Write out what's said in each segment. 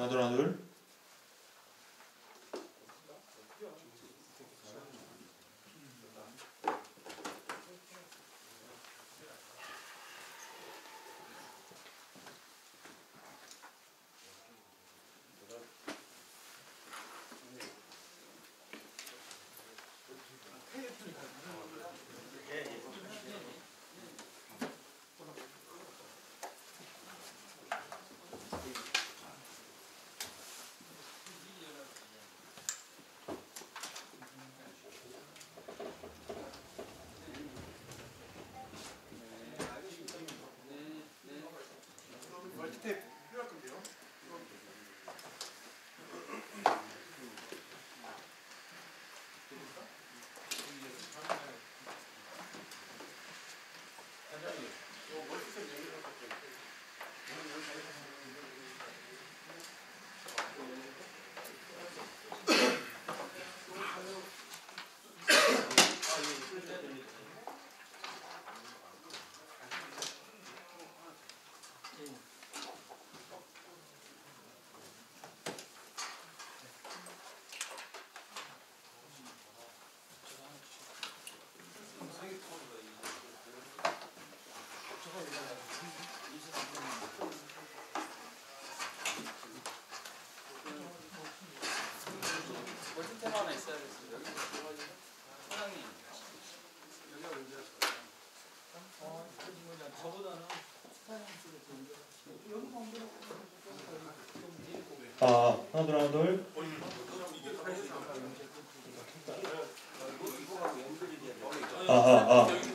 하나 둘 하나 둘. 하나 둘 하나 둘.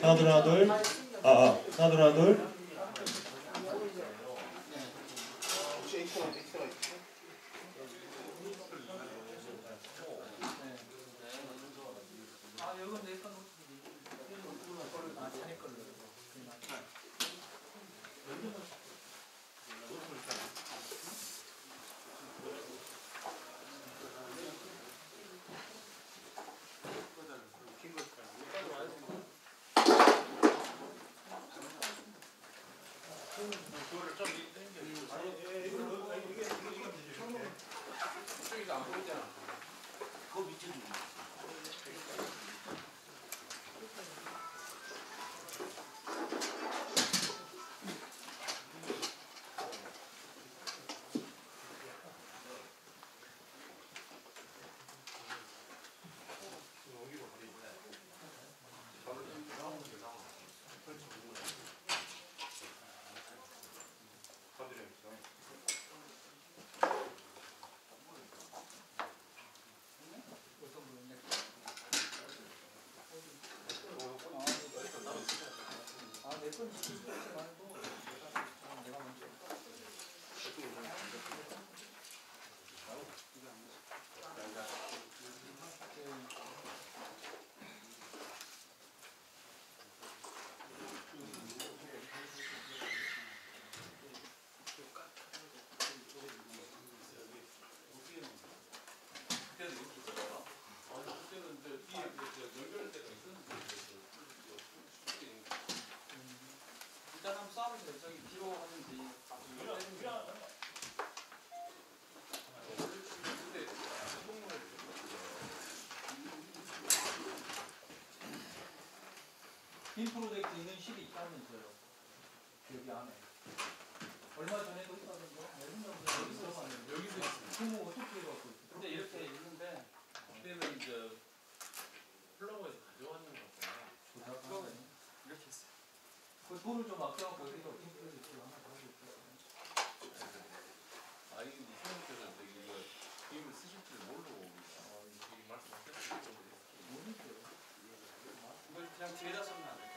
하나 둘 하나 둘. 하나 둘 하나 둘. 빔 프로젝트 있는 실이 있다면서요. 여기 안에. 얼마 전에도 있다던데. 여기서 있어요. 그럼 어떻게 해갖고 있어? 근데 이렇게 있는데 그때는 이제 플러버에서 가져왔는 것 같아요. 그거는 이렇게 했어요. 그 돈을 좀 아껴갖고 어디가 빔 프로젝트 하나 가지고 있어. 아 이게 이승훈께서 저기 이거 빔을 쓰실 줄 모르고 여기 말씀하셨어요. 모르겠어요. 이걸 그냥 뒤에다 쓰면 안 될까요?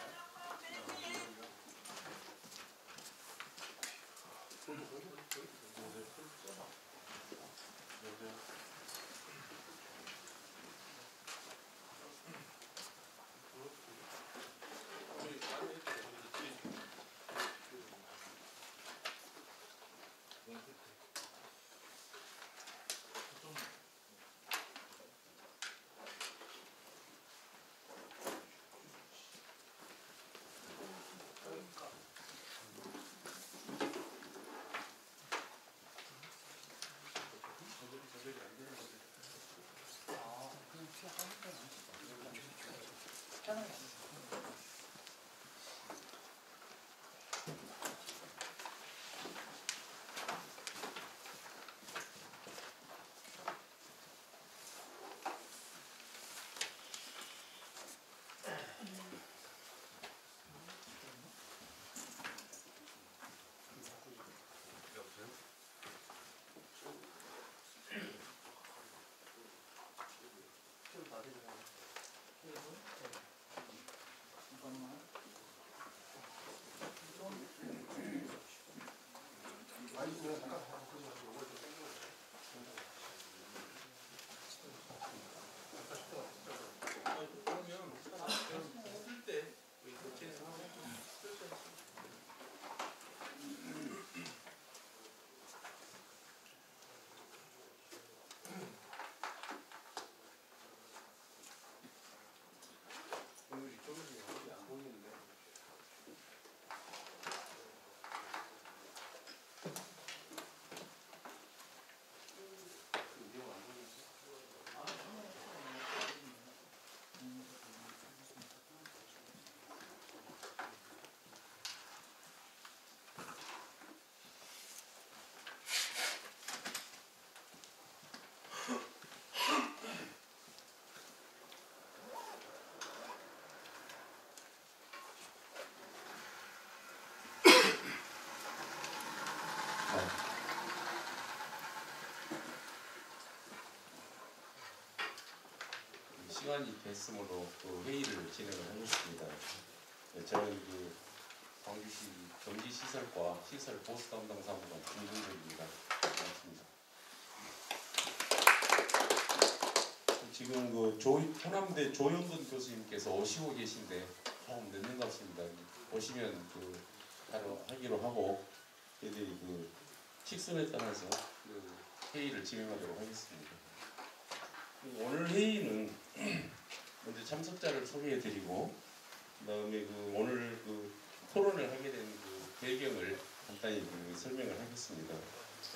시간이 됐으므로 그 회의를 진행을 하겠습니다. 저는 그 광주시 경기시설과 시설 보수 담당 사무관 김준석입니다. 반갑습니다. 지금 그 호남대 조영근 교수님께서 오시고 계신데 조금 늦는 것 같습니다. 오시면 그 바로 하기로 하고 저희들이 그 식순에 따라서 그 회의를 진행하도록 하겠습니다. 오늘 회의는 먼저 참석자를 소개해드리고 그다음에 그 오늘 그 토론을 하게 된 그 배경을 간단히 그 설명을 하겠습니다.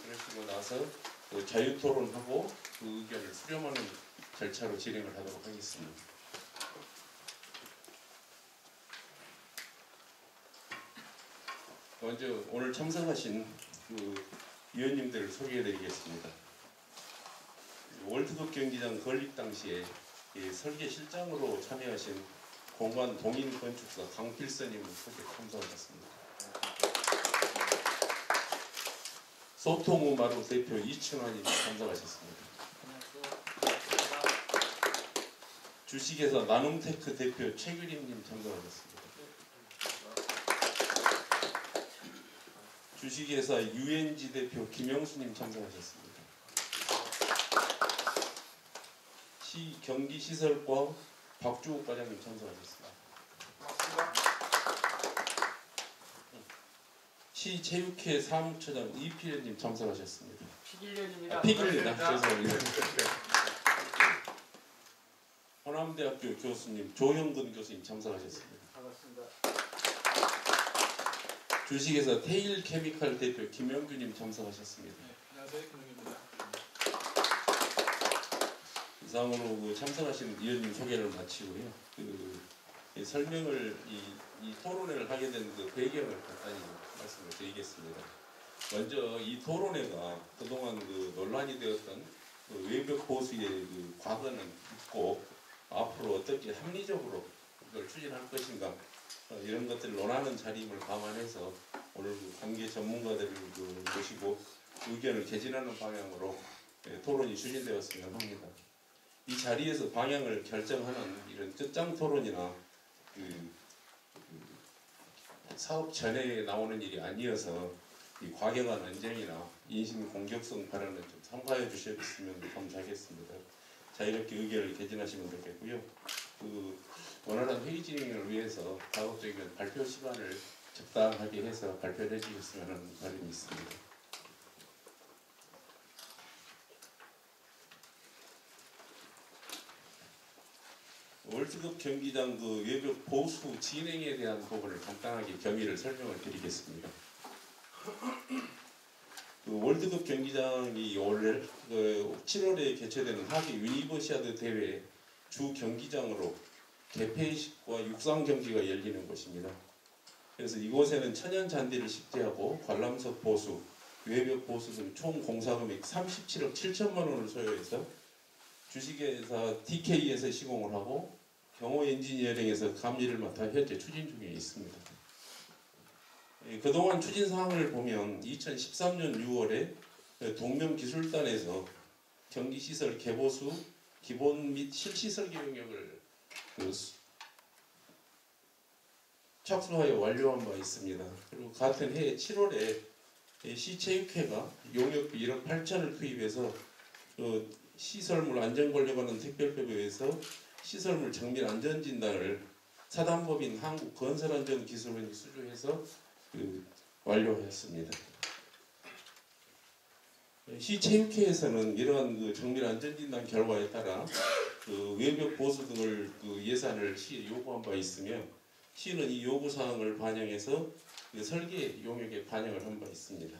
그러시고 나서 그 자유토론하고 그 의견을 수렴하는 절차로 진행을 하도록 하겠습니다. 먼저 오늘 참석하신 그 위원님들을 소개해드리겠습니다. 월드컵 경기장 건립 당시에 설계 실장으로 참여하신 공관 동인 건축사 강필선님을 참석하셨습니다. 소통우 마루 대표 이춘환님이 참석하셨습니다. 주식회사 나눔테크 대표 최규림님 참석하셨습니다. 주식회사 UNG 대표 김영수님 참석하셨습니다. 시 경기시설과 박주옥 과장님 참석하셨습니다. 시 체육회 사무처장 이필현님 참석하셨습니다. 피길련입니다. 피길련입니다. 죄송합니다. 호남대학교 교수님 조형근 교수님 참석하셨습니다. 반갑습니다. 주식회사 테일케미칼 대표 김영규님 참석하셨습니다. 안녕하세요, 김영규입니다. 이상으로 그 참석하신 위원님 소개를 마치고요. 그 이 설명을 이 토론회를 하게 된 그 배경을 간단히 말씀을 드리겠습니다. 먼저 이 토론회가 그동안 그 논란이 되었던 그 외벽 보수의 그 과거는 있고 앞으로 어떻게 합리적으로 이걸 추진할 것인가 이런 것들을 논하는 자리임을 감안해서 오늘 그 관계 전문가들을 그 모시고 의견을 개진하는 방향으로 토론이 추진되었으면 합니다. 이 자리에서 방향을 결정하는 이런 끝장 토론이나 그 사업 전에 나오는 일이 아니어서 이 과격한 언쟁이나 인신 공격성 발언을 좀 삼가해 주셨으면 감사하겠습니다. 자유롭게 의견을 개진하시면 좋겠고요. 그 원활한 회의 진행을 위해서 가급적이면 발표 시간을 적당하게 해서 발표를 해주셨으면 하는 바람이 있습니다. 월드컵 경기장 그 외벽 보수 진행에 대한 부분을 간단하게 경위를 설명을 드리겠습니다. 그 월드컵 경기장이 올 7월에 개최되는 하계 유니버시아드 대회 주 경기장으로 개폐식과 육상 경기가 열리는 곳입니다. 그래서 이곳에는 천연 잔디를 식재하고 관람석 보수, 외벽 보수 등 총 공사금액 37억 7천만 원을 소요해서 주식회사 DK에서 시공을 하고 경호 엔지니어링에서 감리를 맡아 현재 추진 중에 있습니다. 그동안 추진 사항을 보면 2013년 6월에 동명기술단에서 경기시설 개보수, 기본 및 실시설계 영역을 착수하여 완료한 바 있습니다. 그리고 같은 해 7월에 시체육회가 용역비 1억 8천을 투입해서 시설물 안전관리관은 특별법에 의해서 시설물 정밀 안전진단을 사단법인 한국건설안전기술원이 수주해서 완료했습니다. 시체육회에서는 이러한 그 정밀 안전진단 결과에 따라 그 외벽 보수 등을 그 예산을 시에 요구한 바 있으며 시는 이 요구 사항을 반영해서 그 설계 용역에 반영을 한 바 있습니다.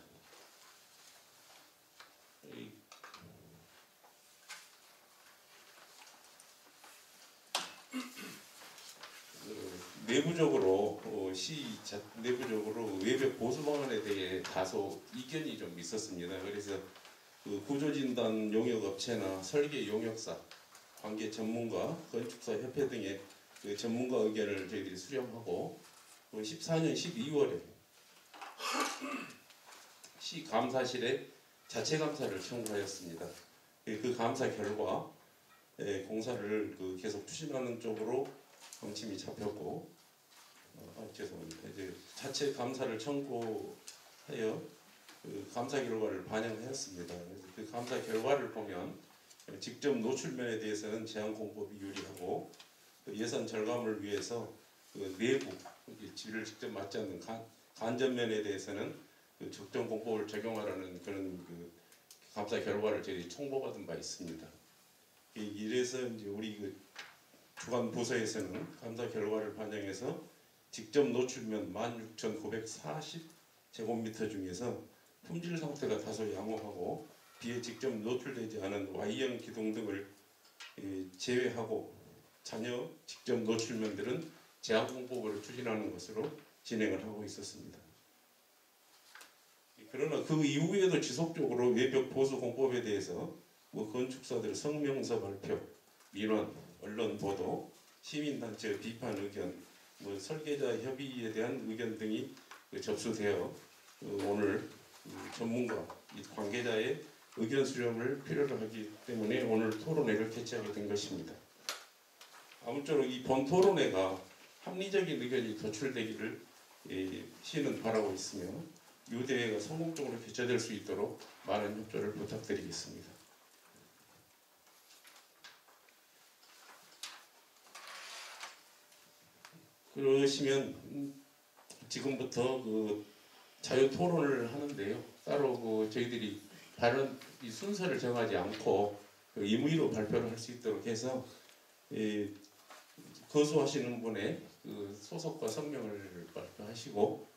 내부적으로 내부적으로 외벽 보수 방안에 대해 다소 이견이 좀 있었습니다. 그래서 그 구조진단 용역업체나 설계 용역사, 관계 전문가, 건축사 협회 등의 그 전문가 의견을 저희들이 수렴하고 14년 12월에 시 감사실에 자체 감사를 청구하였습니다. 그 감사 결과 공사를 그 계속 추진하는 쪽으로 방침이 잡혔고 죄송합니다. 이제 자체 감사를 청구하여 그 감사 결과를 반영하였습니다. 그 감사 결과를 보면 직접 노출면에 대해서는 제한공법이 유리하고 그 예산 절감을 위해서 그 내부 질을 직접 맞지 않는 간접면에 대해서는 그 적정공법을 적용하라는 그런 그 감사 결과를 저희 통보받은 바 있습니다. 이래서 이제 우리 그 주관 부서에서는 감사 결과를 반영해서 직접 노출면 16,940제곱미터 중에서 품질 상태가 다소 양호하고 비에 직접 노출되지 않은 Y형 기둥 등을 제외하고 잔여 직접 노출면들은 제한공법으로 추진하는 것으로 진행을 하고 있었습니다. 그러나 그 이후에도 지속적으로 외벽 보수 공법에 대해서 건축사들의 성명서 발표, 민원, 언론 보도, 시민단체 비판 의견, 설계자 협의에 대한 의견 등이 접수되어 오늘 전문가, 관계자의 의견 수렴을 필요로 하기 때문에 오늘 토론회를 개최하게 된 것입니다. 아무쪼록 이 본 토론회가 합리적인 의견이 도출되기를 시는 바라고 있으며 이 대회가 성공적으로 개최될 수 있도록 많은 협조를 부탁드리겠습니다. 그러시면 지금부터 그 자유 토론을 하는데요. 따로 그 저희들이 발언 이 순서를 정하지 않고 그 임의로 발표를 할 수 있도록 해서 거수하시는 분의 그 소속과 성명을 발표하시고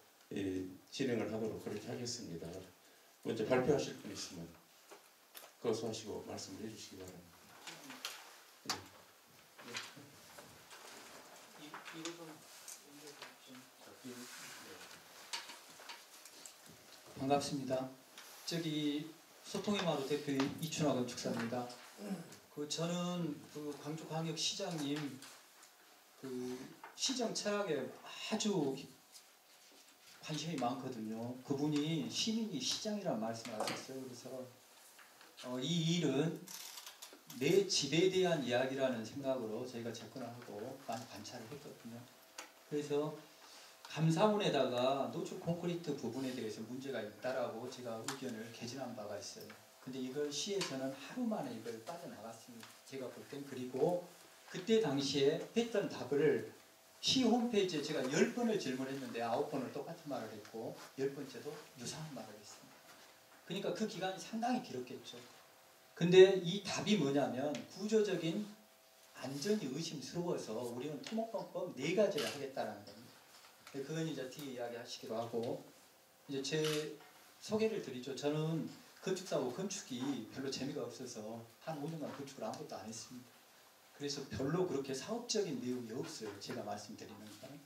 진행을 하도록 그렇게 하겠습니다. 먼저 발표하실 분 있으면 거수하시고 말씀을 해주시기 바랍니다. 이거 반갑습니다. 저기 소통의 마루 대표인 이춘화 건축사입니다. 저는 광주광역시장님 시정 철학에 아주 관심이 많거든요. 그분이 시민이 시장이라는 말씀을 하셨어요. 그래서 이 일은 내 집에 대한 이야기라는 생각으로 저희가 접근을 하고 많이 관찰을 했거든요. 그래서 감사원에다가 노출 콘크리트 부분에 대해서 문제가 있다라고 제가 의견을 개진한 바가 있어요. 근데 이걸 시에서는 하루 만에 이걸 빠져나갔습니다. 제가 볼 땐. 그리고 그때 당시에 했던 답을 시 홈페이지에 제가 10번을 질문했는데 9번을 똑같은 말을 했고 10번째도 유사한 말을 했습니다. 그러니까 그 기간이 상당히 길었겠죠. 근데 이 답이 뭐냐면 구조적인 안전이 의심스러워서 우리는 토목공법 4가지를 하겠다는 겁니다. 그건 이제 뒤에 이야기하시기로 하고 이제 제 소개를 드리죠. 저는 건축사고 건축이 별로 재미가 없어서 한 5년간 건축을 아무것도 안 했습니다. 그래서 별로 그렇게 사업적인 내용이 없어요. 제가 말씀드리는 건.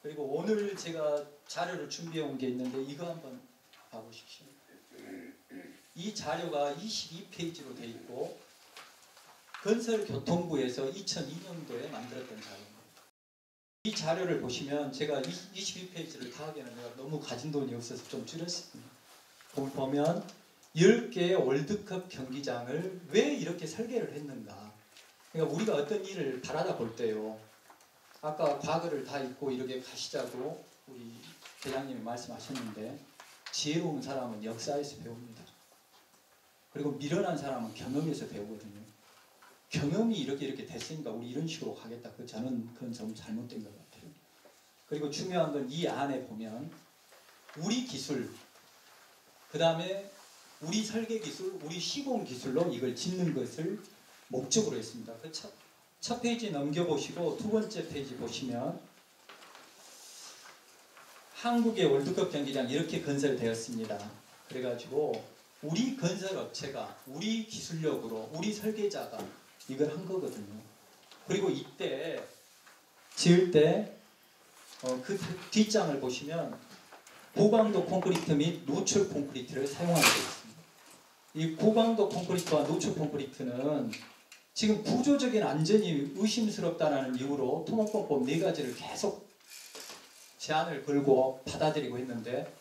그리고 오늘 제가 자료를 준비해 온 게 있는데 이거 한번 봐보십시오. 이 자료가 22페이지로 되어 있고 건설교통부에서 2002년도에 만들었던 자료입니다. 이 자료를 보시면 제가 22페이지를 다 하기에는 내가 너무 가진 돈이 없어서 좀 줄였습니다. 보면 10개의 월드컵 경기장을 왜 이렇게 설계를 했는가. 그러니까 우리가 어떤 일을 바라다 볼 때요. 아까 과거를 다 잊고 이렇게 가시자고 우리 대장님이 말씀하셨는데 지혜로운 사람은 역사에서 배웁니다. 그리고 미련한 사람은 경험에서 배우거든요. 경험이 이렇게 됐으니까 우리 이런 식으로 가겠다. 저는 그건 좀 잘못된 것 같아요. 그리고 중요한 건 이 안에 보면 우리 기술, 그 다음에 우리 설계 기술, 우리 시공 기술로 이걸 짓는 것을 목적으로 했습니다. 그 첫 페이지 넘겨보시고 두 번째 페이지 보시면 한국의 월드컵 경기장 이렇게 건설되었습니다. 그래가지고 우리 건설업체가 우리 기술력으로 우리 설계자가 이걸 한 거거든요. 그리고 이때 지을 때 그 뒷장을 보시면 고강도 콘크리트 및 노출 콘크리트를 사용하게 되어 있습니다. 이 고강도 콘크리트와 노출 콘크리트는 지금 구조적인 안전이 의심스럽다는 이유로 토목공법 4가지를 계속 제안을 걸고 받아들이고 했는데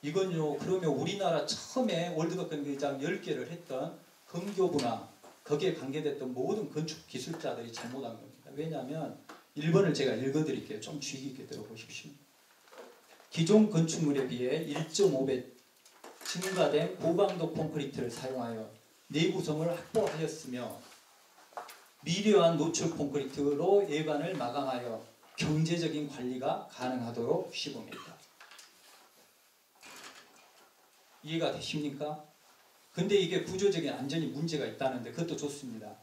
이건요, 그러면 우리나라 처음에 월드컵 경기장 10개를 했던 건교부나 거기에 관계됐던 모든 건축 기술자들이 잘못한 겁니다. 왜냐하면 1번을 제가 읽어드릴게요. 좀 주의 깊게 들어보십시오. 기존 건축물에 비해 1.5배 증가된 고강도 콘크리트를 사용하여 내구성을 확보하였으며 미려한 노출 콘크리트로 예반을 마감하여 경제적인 관리가 가능하도록 시공했다. 이해가 되십니까? 근데 이게 구조적인 안전이 문제가 있다는데 그것도 좋습니다.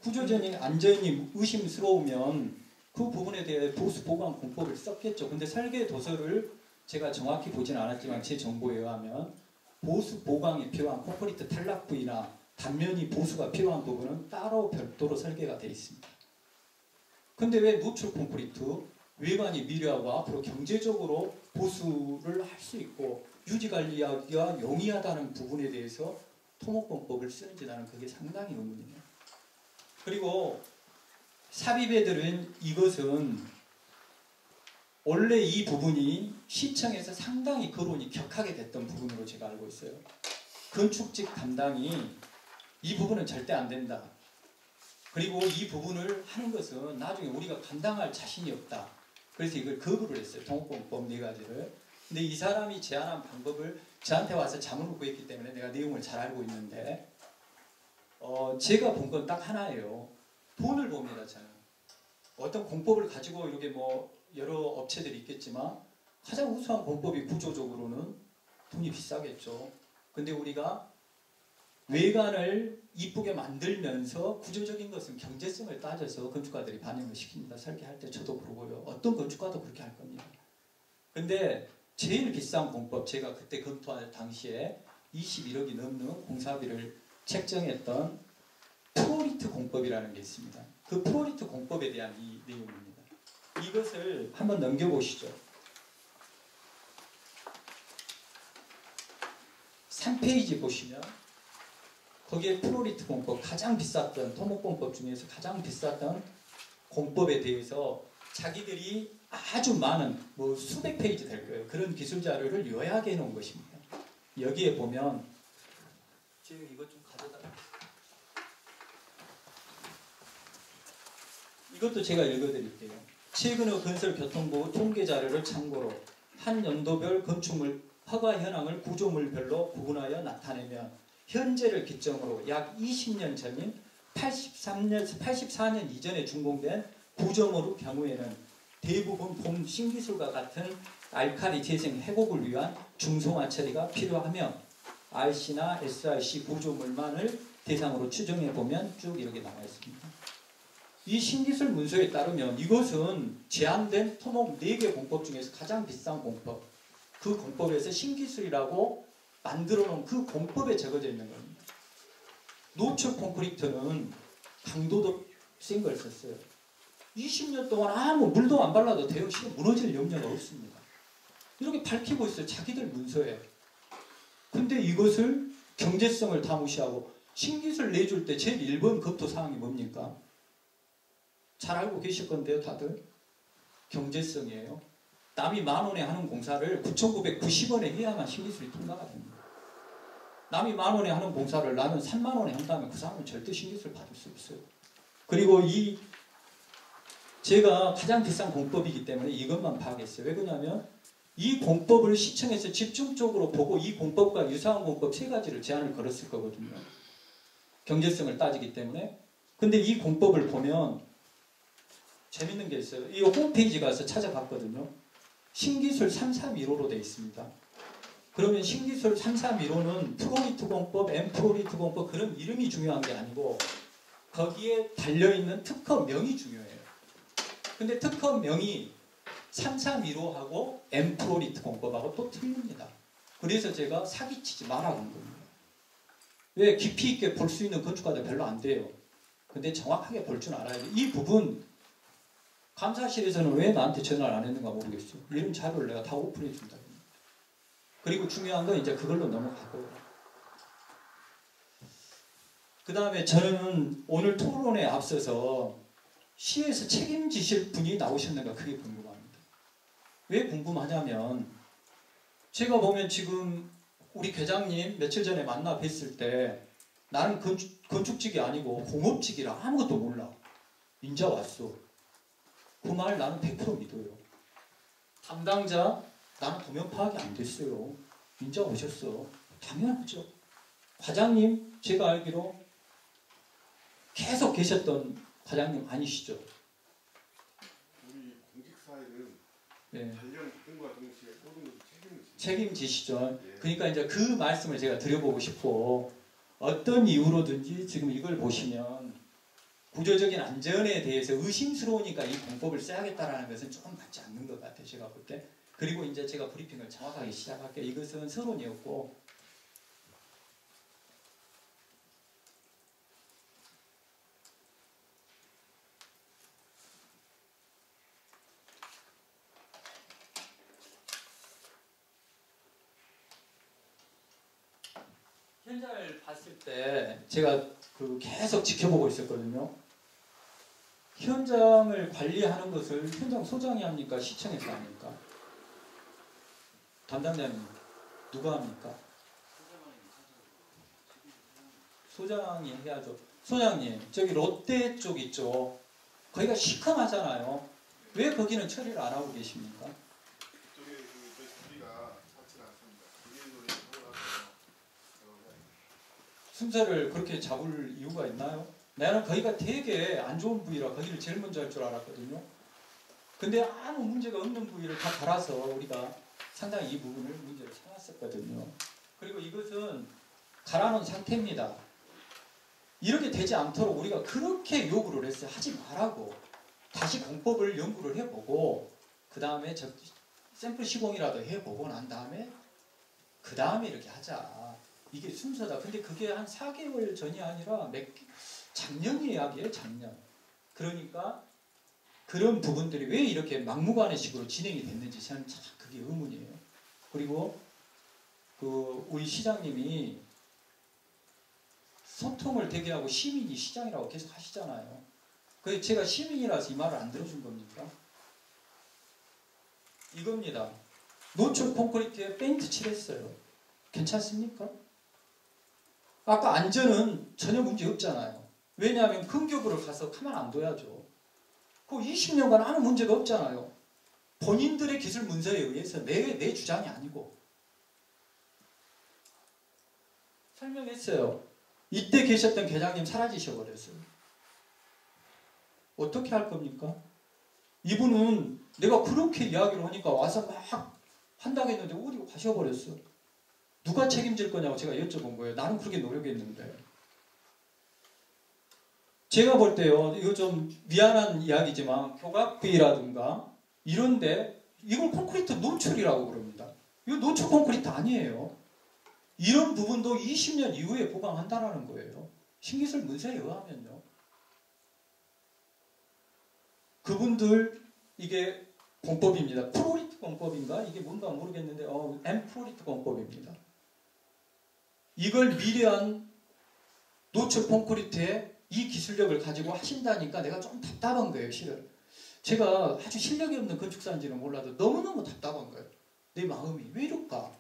구조적인 안전이 의심스러우면 그 부분에 대해 보수 보강 공법을 썼겠죠. 근데 설계 도서를 제가 정확히 보지는 않았지만 제 정보에 의하면 보수 보강이 필요한 콘크리트 탈락 부위나 단면이 보수가 필요한 부분은 따로 별도로 설계가 되어 있습니다. 근데 왜 노출 콘크리트, 외관이 미려하고 앞으로 경제적으로 보수를 할 수 있고 유지관리하기가 용이하다는 부분에 대해서 토목공법을 쓰는지 나는 그게 상당히 의문이에요. 그리고 삽입에 들은 이것은 원래 이 부분이 시청에서 상당히 거론이 격하게 됐던 부분으로 제가 알고 있어요. 건축직 담당이 이 부분은 절대 안 된다. 그리고 이 부분을 하는 것은 나중에 우리가 감당할 자신이 없다. 그래서 이걸 거부를 했어요. 토목공법 4가지를. 근데 이 사람이 제안한 방법을 저한테 와서 자문을 구했기 때문에 내가 내용을 잘 알고 있는데 제가 본 건 딱 하나예요. 돈을 봅니다. 저는. 어떤 공법을 가지고 이렇게 뭐 여러 업체들이 있겠지만 가장 우수한 공법이 구조적으로는 돈이 비싸겠죠. 근데 우리가 외관을 이쁘게 만들면서 구조적인 것은 경제성을 따져서 건축가들이 반영을 시킵니다. 설계할 때 저도 그러고요. 어떤 건축가도 그렇게 할 겁니다. 근데 제일 비싼 공법, 제가 그때 검토할 당시에 21억이 넘는 공사비를 책정했던 프로리트 공법이라는 게 있습니다. 그 프로리트 공법에 대한 이 내용입니다. 이것을 한번 넘겨보시죠. 3페이지 보시면 거기에 플로리트 공법 가장 비쌌던 토목공법 중에서 가장 비쌌던 공법에 대해서 자기들이 아주 많은 뭐 수백 페이지 될 거예요. 그런 기술 자료를 요약해 놓은 것입니다. 여기에 보면 지금 이것 좀 가져다 이것도 제가 읽어드릴게요. 최근의 건설교통부 통계 자료를 참고로 한 연도별 건축물 허가 현황을 구조물별로 구분하여 나타내면 현재를 기점으로 약 20년 전인 84년 이전에 준공된 구조물의 경우에는 대부분 본 신기술과 같은 알칼리 재생 회복을 위한 중성화 처리가 필요하며 RC나 SRC 구조물만을 대상으로 추정해 보면 쭉 이렇게 나와 있습니다. 이 신기술 문서에 따르면 이것은 제한된 토목 4개 공법 중에서 가장 비싼 공법, 그 공법에서 신기술이라고 만들어 놓은 그 공법에 적어져 있는 겁니다. 노출 콘크리트는 강도도 센 걸 썼어요. 20년 동안 아무 물도 안 발라도 대형실이 무너질 염려가 없습니다. 이렇게 밝히고 있어요. 자기들 문서에. 근데 이것을 경제성을 다 무시하고 신기술 내줄 때 제일 1번 검토사항이 뭡니까? 잘 알고 계실 건데요, 다들. 경제성이에요. 남이 10,000원에 하는 공사를 9,990원에 해야만 신기술이 통과가 됩니다. 남이 10,000원에 하는 공사를 나는 30,000원에 한다면 그 사람은 절대 신기술 받을 수 없어요. 그리고 제가 가장 비싼 공법이기 때문에 이것만 파악했어요. 왜 그러냐면 이 공법을 시청에서 집중적으로 보고 이 공법과 유사한 공법 3가지를 제안을 걸었을 거거든요. 경제성을 따지기 때문에. 근데 이 공법을 보면 재밌는 게 있어요. 이 홈페이지 가서 찾아봤거든요. 신기술 3315로 되어 있습니다. 그러면 신기술 3315는 프로리트 공법, 엠프로리트 공법 그런 이름이 중요한 게 아니고 거기에 달려있는 특허명이 중요해요. 근데 특허명이 3315하고 엠프로리트 공법하고 또 틀립니다. 그래서 제가 사기치지 말라고 한 겁니다. 왜 깊이 있게 볼 수 있는 건축가들 별로 안 돼요. 근데 정확하게 볼 줄 알아야 돼요. 이 부분 감사실에서는 왜 나한테 전화를 안 했는가 모르겠어요. 이런 자료를 내가 다 오픈해 준다. 그리고 중요한 건 이제 그걸로 넘어가고. 그 다음에 저는 오늘 토론에 앞서서 시에서 책임지실 분이 나오셨는가 그게 궁금합니다. 왜 궁금하냐면 제가 보면 지금 우리 회장님 며칠 전에 만나 뵀을 때 나는 건축직이 아니고 공업직이라 아무것도 몰라. 인자 왔어. 그 말 나는 100% 믿어요. 담당자 나는 도면 파악이 안 됐어요. 인자 오셨어. 당연하죠. 과장님 제가 알기로 계속 계셨던 과장님 아니시죠? 우리 공직사회는 네. 관련 부분과 동시에 모든 것을 책임지시죠. 예. 그러니까 이제 그 말씀을 제가 드려보고 싶고 어떤 이유로든지 지금 이걸 보시면 구조적인 안전에 대해서 의심스러우니까 이 공법을 써야겠다라는 것은 조금 맞지 않는 것 같아요. 제가 볼 때. 그리고 이제 제가 브리핑을 정확하게 시작할게요. 이것은 서론이었고 현장을 봤을 때 제가 계속 지켜보고 있었거든요. 현장을 관리하는 것을 현장 소장이 합니까? 시청에서 합니까? 담당자님 누가 합니까? 소장이 해야죠. 소장님 저기 롯데 쪽 있죠. 거기가 시커하잖아요. 왜 거기는 처리를 안 하고 계십니까? 그쪽에 저희 수비가 좋지는 않습니다. 그게 서울하고 순서를 그렇게 잡을 이유가 있나요? 나는 거기가 되게 안 좋은 부위라 거기를 제일 먼저 할 줄 알았거든요. 근데 아무 문제가 없는 부위를 다 갈아서 우리가 상당히 이 부분을 문제를 삼았었거든요. 그리고 이것은 갈아놓은 상태입니다. 이렇게 되지 않도록 우리가 그렇게 요구를 했어요. 하지 말라고. 다시 공법을 연구를 해보고 그 다음에 샘플 시공이라도 해보고 난 다음에 그 다음에 이렇게 하자. 이게 순서다. 근데 그게 한 4개월 전이 아니라 작년 이야기예요. 작년. 그러니까 그런 부분들이 왜 이렇게 막무가내식으로 진행이 됐는지 저는 참 그게 의문이에요. 그리고 우리 시장님이 소통을 되게 하고 시민이 시장이라고 계속 하시잖아요. 그래서 제가 시민이라서 이 말을 안 들어준 겁니까? 이겁니다. 노출 콘크리트에 페인트 칠했어요. 괜찮습니까? 아까 안전은 전혀 문제 없잖아요. 왜냐하면 근교부를 가서 가만 안 둬야죠. 그 20년간 아무 문제가 없잖아요. 본인들의 기술 문서에 의해서 내 주장이 아니고 설명했어요. 이때 계셨던 계장님 사라지셔 버렸어요. 어떻게 할 겁니까? 이분은 내가 그렇게 이야기를 하니까 와서 막 한다고 했는데 어디로 가셔버렸어. 누가 책임질 거냐고 제가 여쭤본 거예요. 나는 그렇게 노력했는데. 제가 볼 때요, 이거 좀 미안한 이야기지만 교각비라든가 이런데 이걸 콘크리트 노출이라고 그럽니다. 이거 노출 콘크리트 아니에요. 이런 부분도 20년 이후에 보강한다라는 거예요. 신기술 문서에 의하면요. 그분들 이게 공법입니다. 프로리트 공법인가? 이게 뭔가 모르겠는데 엠프로리트 공법입니다. 이걸 미래한 노출 콘크리트에 이 기술력을 가지고 하신다니까 내가 좀 답답한 거예요, 실은. 제가 아주 실력이 없는 건축사인지는 몰라도 너무너무 답답한 거예요. 내 마음이 왜 이럴까?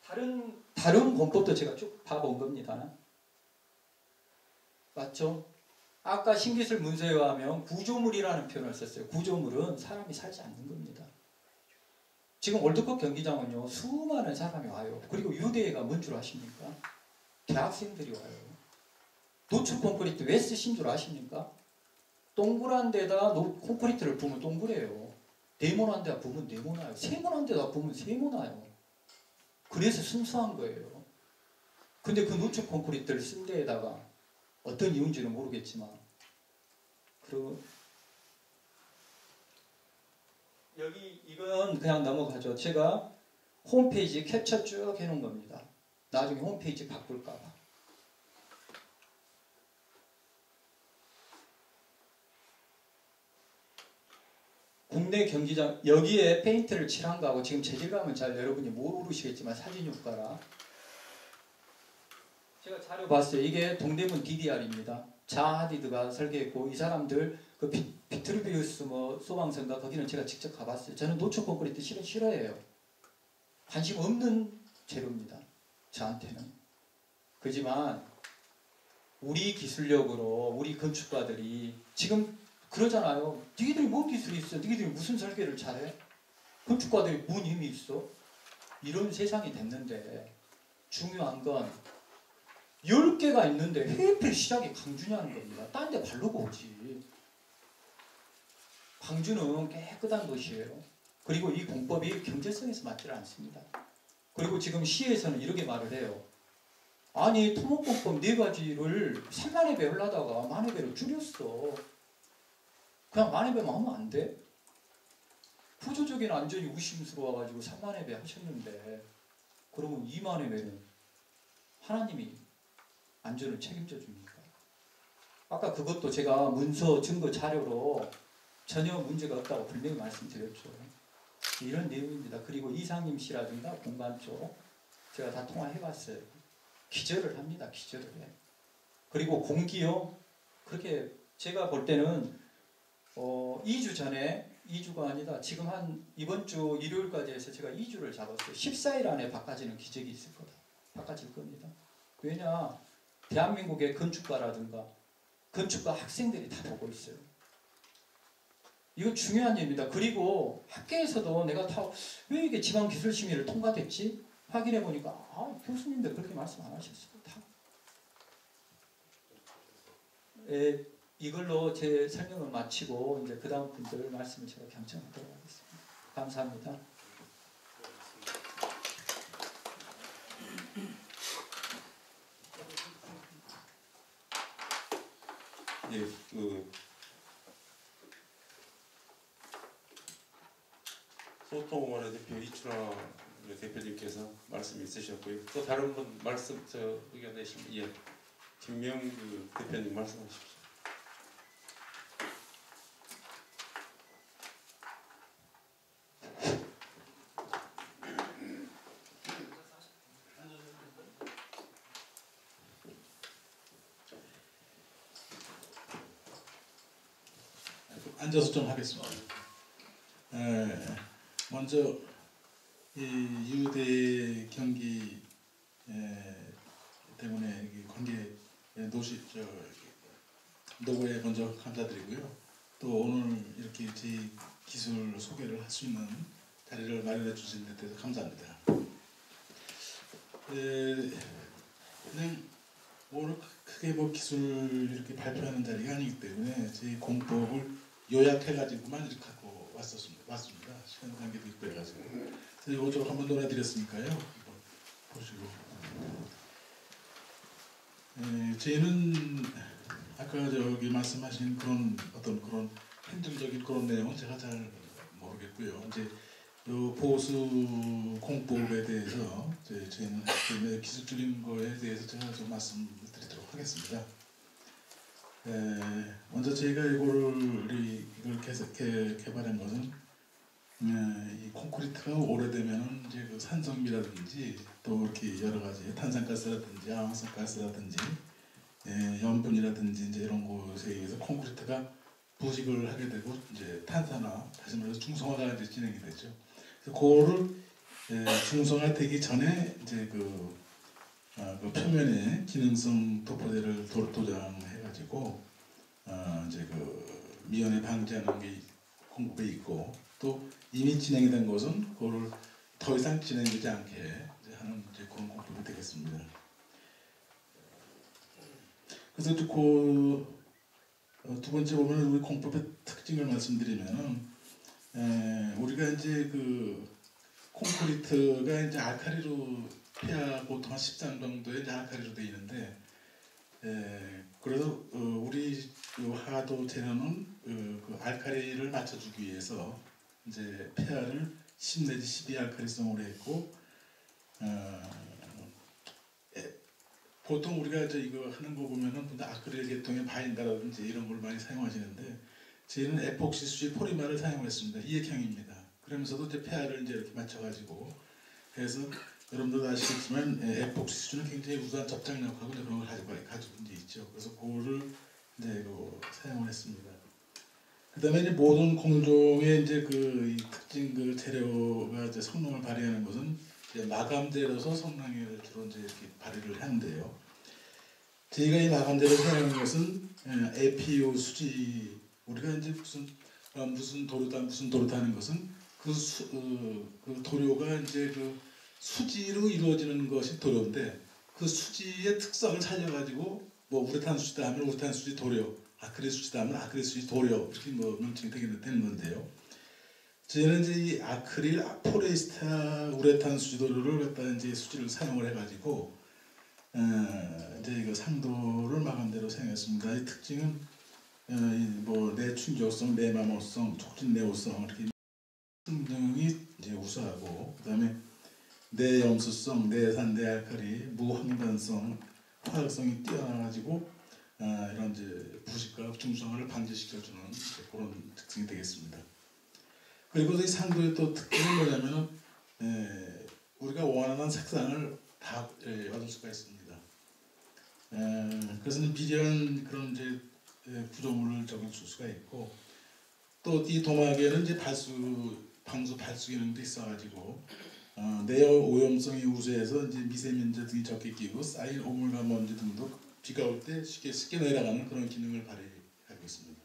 다른 공법도 제가 쭉 봐본 겁니다. 맞죠? 아까 신기술 문서에 의하면 구조물이라는 표현을 썼어요. 구조물은 사람이 살지 않는 겁니다. 지금 월드컵 경기장은요, 수많은 사람이 와요. 그리고 유대가 뭔 줄 아십니까? 대학생들이 와요. 노출 콘크리트 왜 쓰신 줄 아십니까? 동그란 데다 콘크리트를 부으면 동그래요. 네모난 데다 부으면 네모나요. 세모난 데다 부으면 세모나요. 그래서 순수한 거예요. 근데 그 노출 콘크리트를 쓴 데에다가 어떤 이유인지는 모르겠지만 그리고 여기 이건 그냥 넘어가죠. 제가 홈페이지 캡처 쭉 해놓은 겁니다. 나중에 홈페이지 바꿀까봐. 국내 경기장 여기에 페인트를 칠한 거하고 지금 재질감은 잘 여러분이 모르시겠지만 사진효과라 제가 자료 봤어요. 이게 동대문 DDR입니다. 자하 하디드가 설계했고 이 사람들 그 비트루비우스 소방서인가 거기는 제가 직접 가봤어요. 저는 노출 콘크리트 실은 싫어해요. 관심 없는 재료입니다. 저한테는. 그렇지만 우리 기술력으로 우리 건축가들이 지금 그러잖아요. 니들이 뭔 기술이 있어? 니들이 무슨 설계를 잘해? 건축가들이 뭔 힘이 있어? 이런 세상이 됐는데 중요한 건 10개가 있는데 하필 시작이 광주냐는 겁니다. 딴 데 바르고 오지. 광주는 깨끗한 곳이에요. 그리고 이 공법이 경제성에서 맞지 않습니다. 그리고 지금 시에서는 이렇게 말을 해요. 아니 토목공법 4가지를 3만회 배 하려다가 만회 배로 줄였어. 그냥 만회 배만 하면 안 돼? 구조적인 안전이 의심스러워가지고 3만회 배 하셨는데 그러면 2만회 배는 하나님이 안전을 책임져 줍니까? 아까 그것도 제가 문서 증거 자료로 전혀 문제가 없다고 분명히 말씀드렸죠. 이런 내용입니다. 그리고 이상임 씨라든가 공간 쪽 제가 다 통화해봤어요. 기절을 합니다. 기절을 해. 그리고 공기요. 그렇게 제가 볼 때는 2주 전에 2주가 아니다. 지금 한 이번 주 일요일까지 해서 제가 2주를 잡았어요. 14일 안에 바꿔지는 기적이 있을 거다. 바꿔질 겁니다. 왜냐? 대한민국의 건축가라든가 건축가 학생들이 다 보고 있어요. 이거 중요한 일입니다. 그리고 학계에서도 내가 다 왜 이게 지방기술심의를 통과됐지? 확인해 보니까 교수님들 그렇게 말씀 안 하셨어요. 다. 이걸로 제 설명을 마치고 이제 그 다음 분들 말씀을 제가 경청하도록 하겠습니다. 감사합니다. 예, 소통원의 대표 이춘하 대표님께서 말씀 있으셨고요. 또 다른 분 말씀 의견 내시면 예, 김명규 대표님 말씀하십시오. 앉아서 좀 하겠습니다. 먼저 이 유대 경기 때문에 관계 노고에 먼저 감사드리고요. 또 오늘 이렇게 제 기술 소개를 할 수 있는 자리를 마련해 주신 데 대해서 감사합니다. 그냥 오늘 크게 뭐 기술 이렇게 발표하는 자리가 아니기 때문에 제 공법을 요약해가지고만 이렇게 갖고 왔습니다. 시간 관계도 있고 해가지고. 그래서 이거 좀 한번 놀아드렸으니까요. 이거 보시고. 저희는 아까 저기 말씀하신 그런 어떤 그런 행정적인 그런 내용은 제가 잘 모르겠고요. 이제 요 보수 공법에 대해서 저희는 기술적인 거에 대해서 제가 좀 말씀드리도록 하겠습니다. 먼저 저희가 이걸 개발한 것은 이 콘크리트가 오래되면은 이제 그 산성미라든지 또 이렇게 여러 가지 탄산가스라든지 항산가스라든지 염분이라든지 이제 이런 곳에 의해서 콘크리트가 부식을 하게 되고 이제 탄산화, 다시 말해서 중성화가 이제 진행이 되죠. 그래서 그거를 중성화 되기 전에 이제 그 표면에 기능성 도포대를 도장해가지고 이제 그 미연에 방지하는 게 공급에 있고 또 이미 진행이 된 것은 그거를 더 이상 진행되지 않게 이제 하는 이제 그런 공급이 되겠습니다. 그래서 그 두 번째 보면 우리 공법의 특징을 말씀드리면은 우리가 이제 그 콘크리트가 이제 알칼리로 폐하 보통 한 13 정도의 이제 알칼리로 되어 있는데 그래서 우리 하도 재료는 그 알칼리를 맞춰주기 위해서 이제 폐하를 10 내지 12 알칼리성으로 했고 보통 우리가 이거 하는 거 보면은 아크릴 계통의 바인더라든지 이런 걸 많이 사용하시는데 저희는 에폭시 수지 포리마를 사용했습니다. 이액형입니다. 그러면서도 이제 폐하를 이제 이렇게 맞춰가지고 해서 여러분들도 아시겠지만 에폭시 수지는 굉장히 우수한 접착력하고 그런 걸 가지고 이제 있죠. 그래서 그거를 이제 사용을 했습니다. 그다음에 이제 모든 공종의 이제 이 특징 재료가 이제 성능을 발휘하는 것은 마감재로서 성능을 주로 이제 이렇게 발휘를 하는데요. 저희가 이 마감재를 사용하는 것은 APU 수지 우리가 이제 무슨 도료다 하는 것은 그 도료가 이제 그 수지로 이루어지는 것이 도료인데 그 수지의 특성을 살려가지고 뭐 우레탄 수지다 하면 우레탄 수지 도료, 아크릴 수지다 하면 아크릴 수지 도료 이렇게 뭐 명칭이 되는 건데요. 저희는 이제 이 아크릴 포레스타 우레탄 수지 도료를 갖다 이제 수지를 사용을 해가지고 이제 이거 상도를 마감대로 사용했습니다. 이 특징은 뭐 내충격성, 내마모성, 촉진 내호성 이렇게 성능이 이제 우수하고 그다음에 내염수성, 내산, 내알칼리, 무황단성, 화학성이 뛰어나가지고 이런 이제 부식과 중성화를 방지시켜주는 그런 특징이 되겠습니다. 그리고 이 상도의 또 특징은 뭐냐면은 우리가 원하는 색상을 다 얻을 수가 있습니다. 그래서 미려한 그런 이제 구조물을 적용할 수가 있고 또 이 도마에는 이제 방수 발수 기능도 있어가지고 내열 오염성이 우수해서 이제 미세먼지 등이 적게 끼고 쌓인 오물과 먼지 등도 비가 올 때 쉽게 내려가는 그런 기능을 발휘하고 있습니다.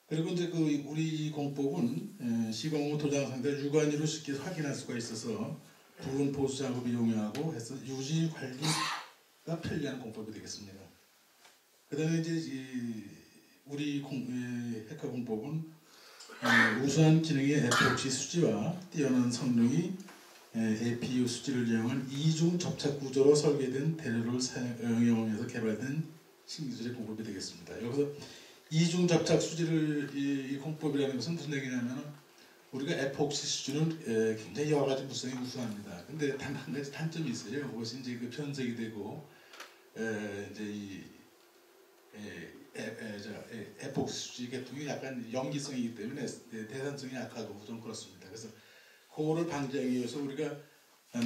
그리고 이제 우리 공법은 시공후 도장 상태를 육안으로 쉽게 확인할 수가 있어서 부분 보수 작업이 용이하고 해서 유지 관리가 편리한 공법이 되겠습니다. 그다음에 이제 우리 헤카 공법은 우수한 기능의 에폭시 수지와 뛰어난 성능이 APU 수지를 이용한 이중 접착 구조로 설계된 대료를 이용해서 개발된 신기술의 공법이 되겠습니다. 여기서 이중 접착 수지를 이 공법이라는 것은 무슨 얘기냐면 우리가 에폭시 수지는 굉장히 여러 가지 물성이 우수합니다. 근데 단 한 가지 단점이 있어요. 그것이 이제 그 변색이 되고 이제 에폭시 수지 계통이 약간 염기성이기 때문에 대산성이 약하고 좀 그렇습니다. 그래서 그거를 방지하기 위해서 우리가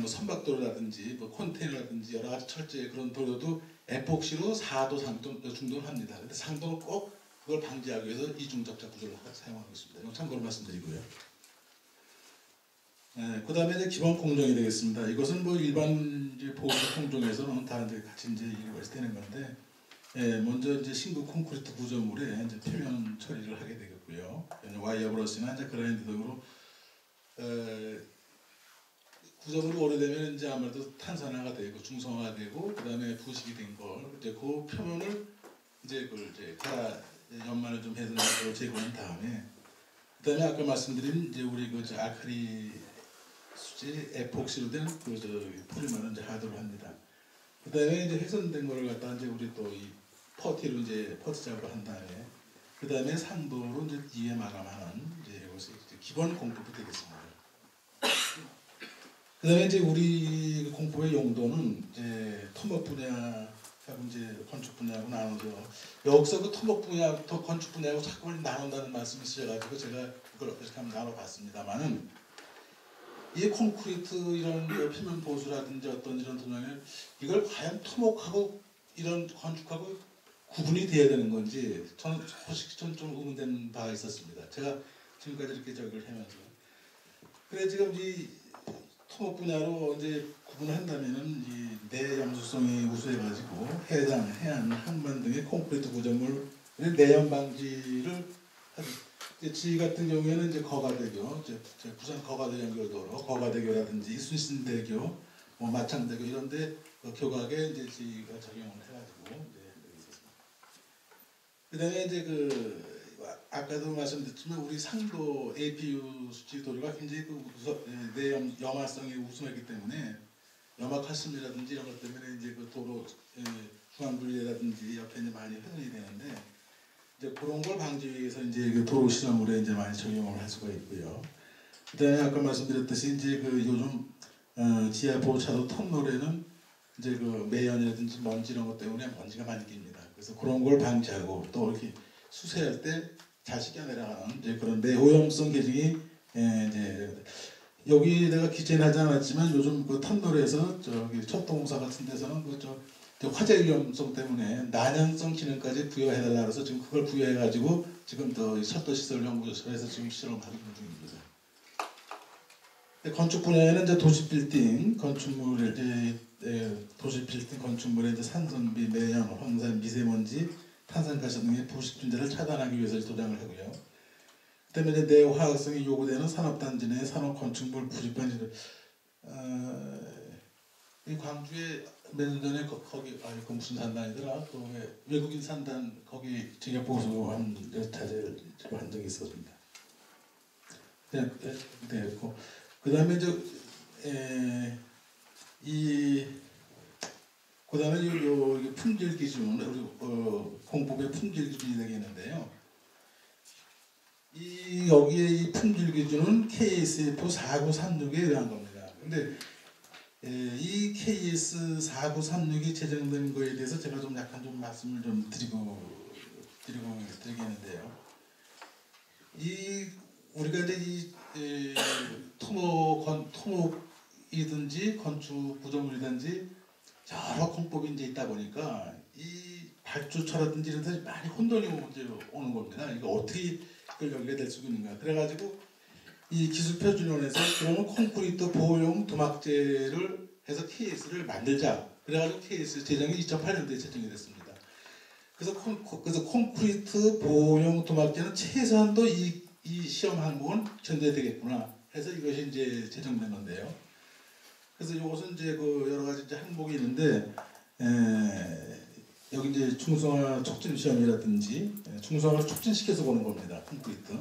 뭐 선박도로라든지 뭐 컨테이너라든지 여러 가지 철제 그런 도로도 에폭시로 4도 상도 중도를 합니다. 근데 상도는 꼭 그걸 방지하기 위해서 이중접착 구조를 사용하고 있습니다. 이거 참고로 말씀드리고요. 그 다음에 이제 기본 공정이 되겠습니다. 이것은 뭐 일반 이제 보수 공정에서는 다 이제 같이 이제 이루어져야 되는 건데, 먼저 이제 신구 콘크리트 구조물에 이제 표면 처리를 하게 되겠고요. 와이어 브러시나 이제 그라인드 등으로 구조물이 오래되면 이제 아무래도 탄산화가 되고 중성화가 되고 그 다음에 부식이 된 걸 이제 그 표면을 이제 그걸 이제 갈아 연마를 좀 해서 제거한 다음에 그 다음에 아까 말씀드린 이제 우리 그 아크릴 수지 에폭시로 된 그 포리머를 이제 하도록 합니다. 그 다음에 이제 훼손된 거를 갖다 이제 우리 또 이 퍼티로 이제 퍼티 작업을 한 다음에 그 다음에 상도로 이제 뒤에 마감하는 이제 이것이 이제 기본 공법이 되겠습니다. 그 다음에 이제 우리 공법의 용도는 이제 토목 분야하고 이제 건축 분야하고 나눠서 여기서 그 토목 분야, 건축 분야하고 자꾸 나눈다는 말씀이 있으셔가지고 제가 그걸 이렇게 한번 나눠봤습니다만은 이 콘크리트 이런 표면 보수라든지 어떤 이런 도장을 이걸 과연 토목하고 이런 건축하고 구분이 돼야 되는 건지 저는 솔직히 좀 의문되는 바가 있었습니다. 제가 지금까지 이렇게 저걸 하면서 그래 지금 이 토목 분야로 이제 구분을 한다면은 이 내염수성이 우수해가지고 해상, 해안, 항만 등의 콘크리트 구조물의 내염 방지를 하죠. 지 같은 경우에는 이제 거가대교, 부산 거가대 연결도로 거가대교라든지 이순신대교, 뭐 마창대교 이런데 교각에 이제 지가 적용을 해가지고 이제 있었습니다. 그다음에 이제 그 아까도 말씀드렸지만 우리 상도 APU 수지 도료가 굉장히 그 염화성이 우수하기 때문에 염화칼슘이라든지 이런 것 때문에 이제 그 도로 중앙분리라든지 옆에 이제 많이 훼손이 되는데 이제 그런 걸 방지하기 위해서 이제 그 도로 시설물에 이제 많이 적용을 할 수가 있고요. 그다음에 아까 말씀드렸듯이 이제 그 요즘 지하 보호차도 터널에는 이제 그 매연이라든지 먼지 이런 것 때문에 먼지가 많이 낍니다. 그래서 그런 걸 방지하고 또 이렇게 수세할 때 잘 씻겨 내려가는 이제 그런 내오염성 계층이 이제 여기 내가 기재는 하지 않았지만 요즘 그 터널에서 저기 첫동사 같은 데서는 그 화재 위험성 때문에 난연성 기능까지 부여해달라 그래서 지금 그걸 부여해가지고 지금 또 철도시설연구소에서 지금 실험하고 있는 중입니다. 건축 분야에는 이제 도시 빌딩 건축물에 이제 도시 빌딩 건축물에 이제 산성비, 매연, 황산, 미세먼지, 탄산가스 등의 부식 분자를 차단하기 위해서 도장을 하고요. 그다음에 이제 내화학성이 요구되는 산업단지 내 산업 건축물 부식 방지를 이 광주에 몇 년 전에 거기 그 무슨 산단이더라? 그 외국인 산단 거기 지역 보수한 자재를 한 적이 있었습니다. 그다음에 그다음에 요 품질 기준 우리 공법의 품질 기준이 되겠는데요. 여기에 이 품질 기준은 KSF 4936에 의한 겁니다. 근데 이 KS 4936이 제정된 거에 대해서 제가 좀 약간 좀 말씀을 좀 드리겠는데요. 우리가 이제 이 토목이든지 건축 구조물이든지 여러 공법이 이제 있다 보니까 이 발주처라든지 이런 데서 많이 혼돈이 오는 겁니다. 이거 어떻게 그걸 연결될 수 있는가? 그래가지고 이 기술표준원에서 그러면 콘크리트 보호용 도막재를 해서 KS를 만들자. 그래가지고 KS 제정이 2008년도에 제정이 됐습니다. 그래서 콘크리트 보호용 도막재는 최소한도 이 시험 항목은 견뎌야 되겠구나. 해서 이것이 이제 제정된 건데요. 그래서 이것은 이제 그 여러 가지 이제 항목이 있는데 여기 이제 중성화 촉진 시험이라든지 중성화를 촉진시켜서 보는 겁니다. 콘크리트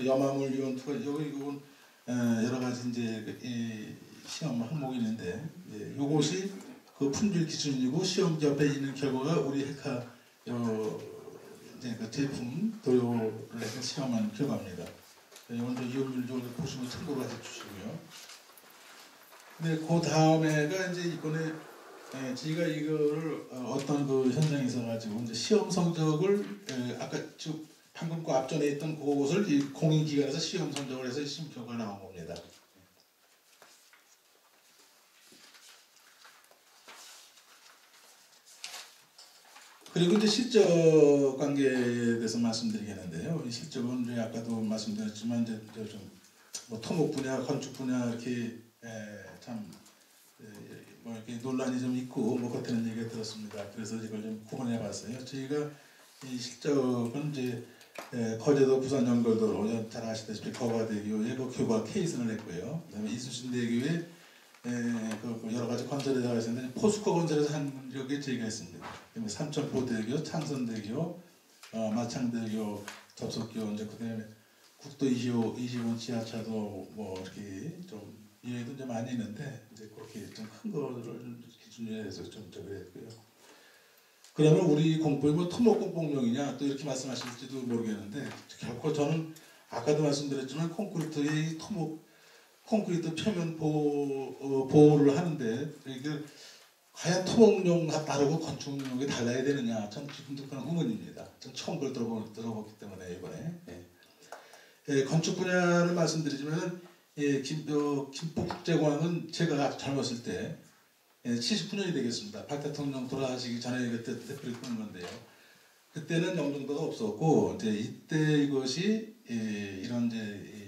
염화물 이온 투과 여기 이건 여러 가지 이제 시험 항목이 있는데 이것이 그 품질 기준이고 시험 옆에 있는 결과가 우리 헤카 이제 그 제품 도료를 해서 시험한 결과입니다. 오늘도 이용률적으로 보시면 참고로 해주시고요. 네, 그 다음에가 이제 이번에 저희가 이거를 어떤 그 현장에 있어가지고 이제 시험 성적을 아까 쭉 방금 그 앞전에 있던 그것을 이 공인기관에서 시험 성적을 해서 시험 결과가 나온 겁니다. 그리고 이제 실적 관계에 대해서 말씀드리겠는데요. 이 실적은 이제 아까도 말씀드렸지만 이제 좀뭐 토목 분야, 건축 분야 이렇게 뭐 이렇게 논란이 좀 있고 뭐 그렇다는 얘기가 들었습니다. 그래서 이걸 좀 구분해봤어요. 저희가 이 실적은 이제 거제도 부산 연결도로 잘 아시다시피 거가대교에 그 교과 케이슨을 했고요. 그다음에 이순신대교에 그 여러 가지 건설에 나가 있었는데 포스코 건설에서 한 적이 저희가 있습니다. 그다음에 삼천포대교, 창선대교, 마창대교 접속교 이제 그다음에 국도 25번 지하차도 뭐 이렇게 좀 이외에도 이제 많이 있는데 이제 그렇게 좀 큰 거를 기준으로 해서 좀 저기 했고요. 그러면 우리 공법이 뭐 토목공법용이냐 또 이렇게 말씀하실지도 모르겠는데 결코 저는 아까도 말씀드렸지만 콘크리트의 콘크리트 표면 보호를 하는데 이게 과연 토목용 다르고 건축용이 달라야 되느냐 전 지금도 그런 의문입니다. 전 처음 그걸 들어보기 때문에 이번에 건축 분야를 말씀드리자면 김포국제공항은 제가 아주 젊었을 때 79년이 되겠습니다. 박 대통령 돌아가시기 전에 그때 대표를 꾸는 건데요. 그때는 영종도가 없었고 이제 이때 이것이 이런 이제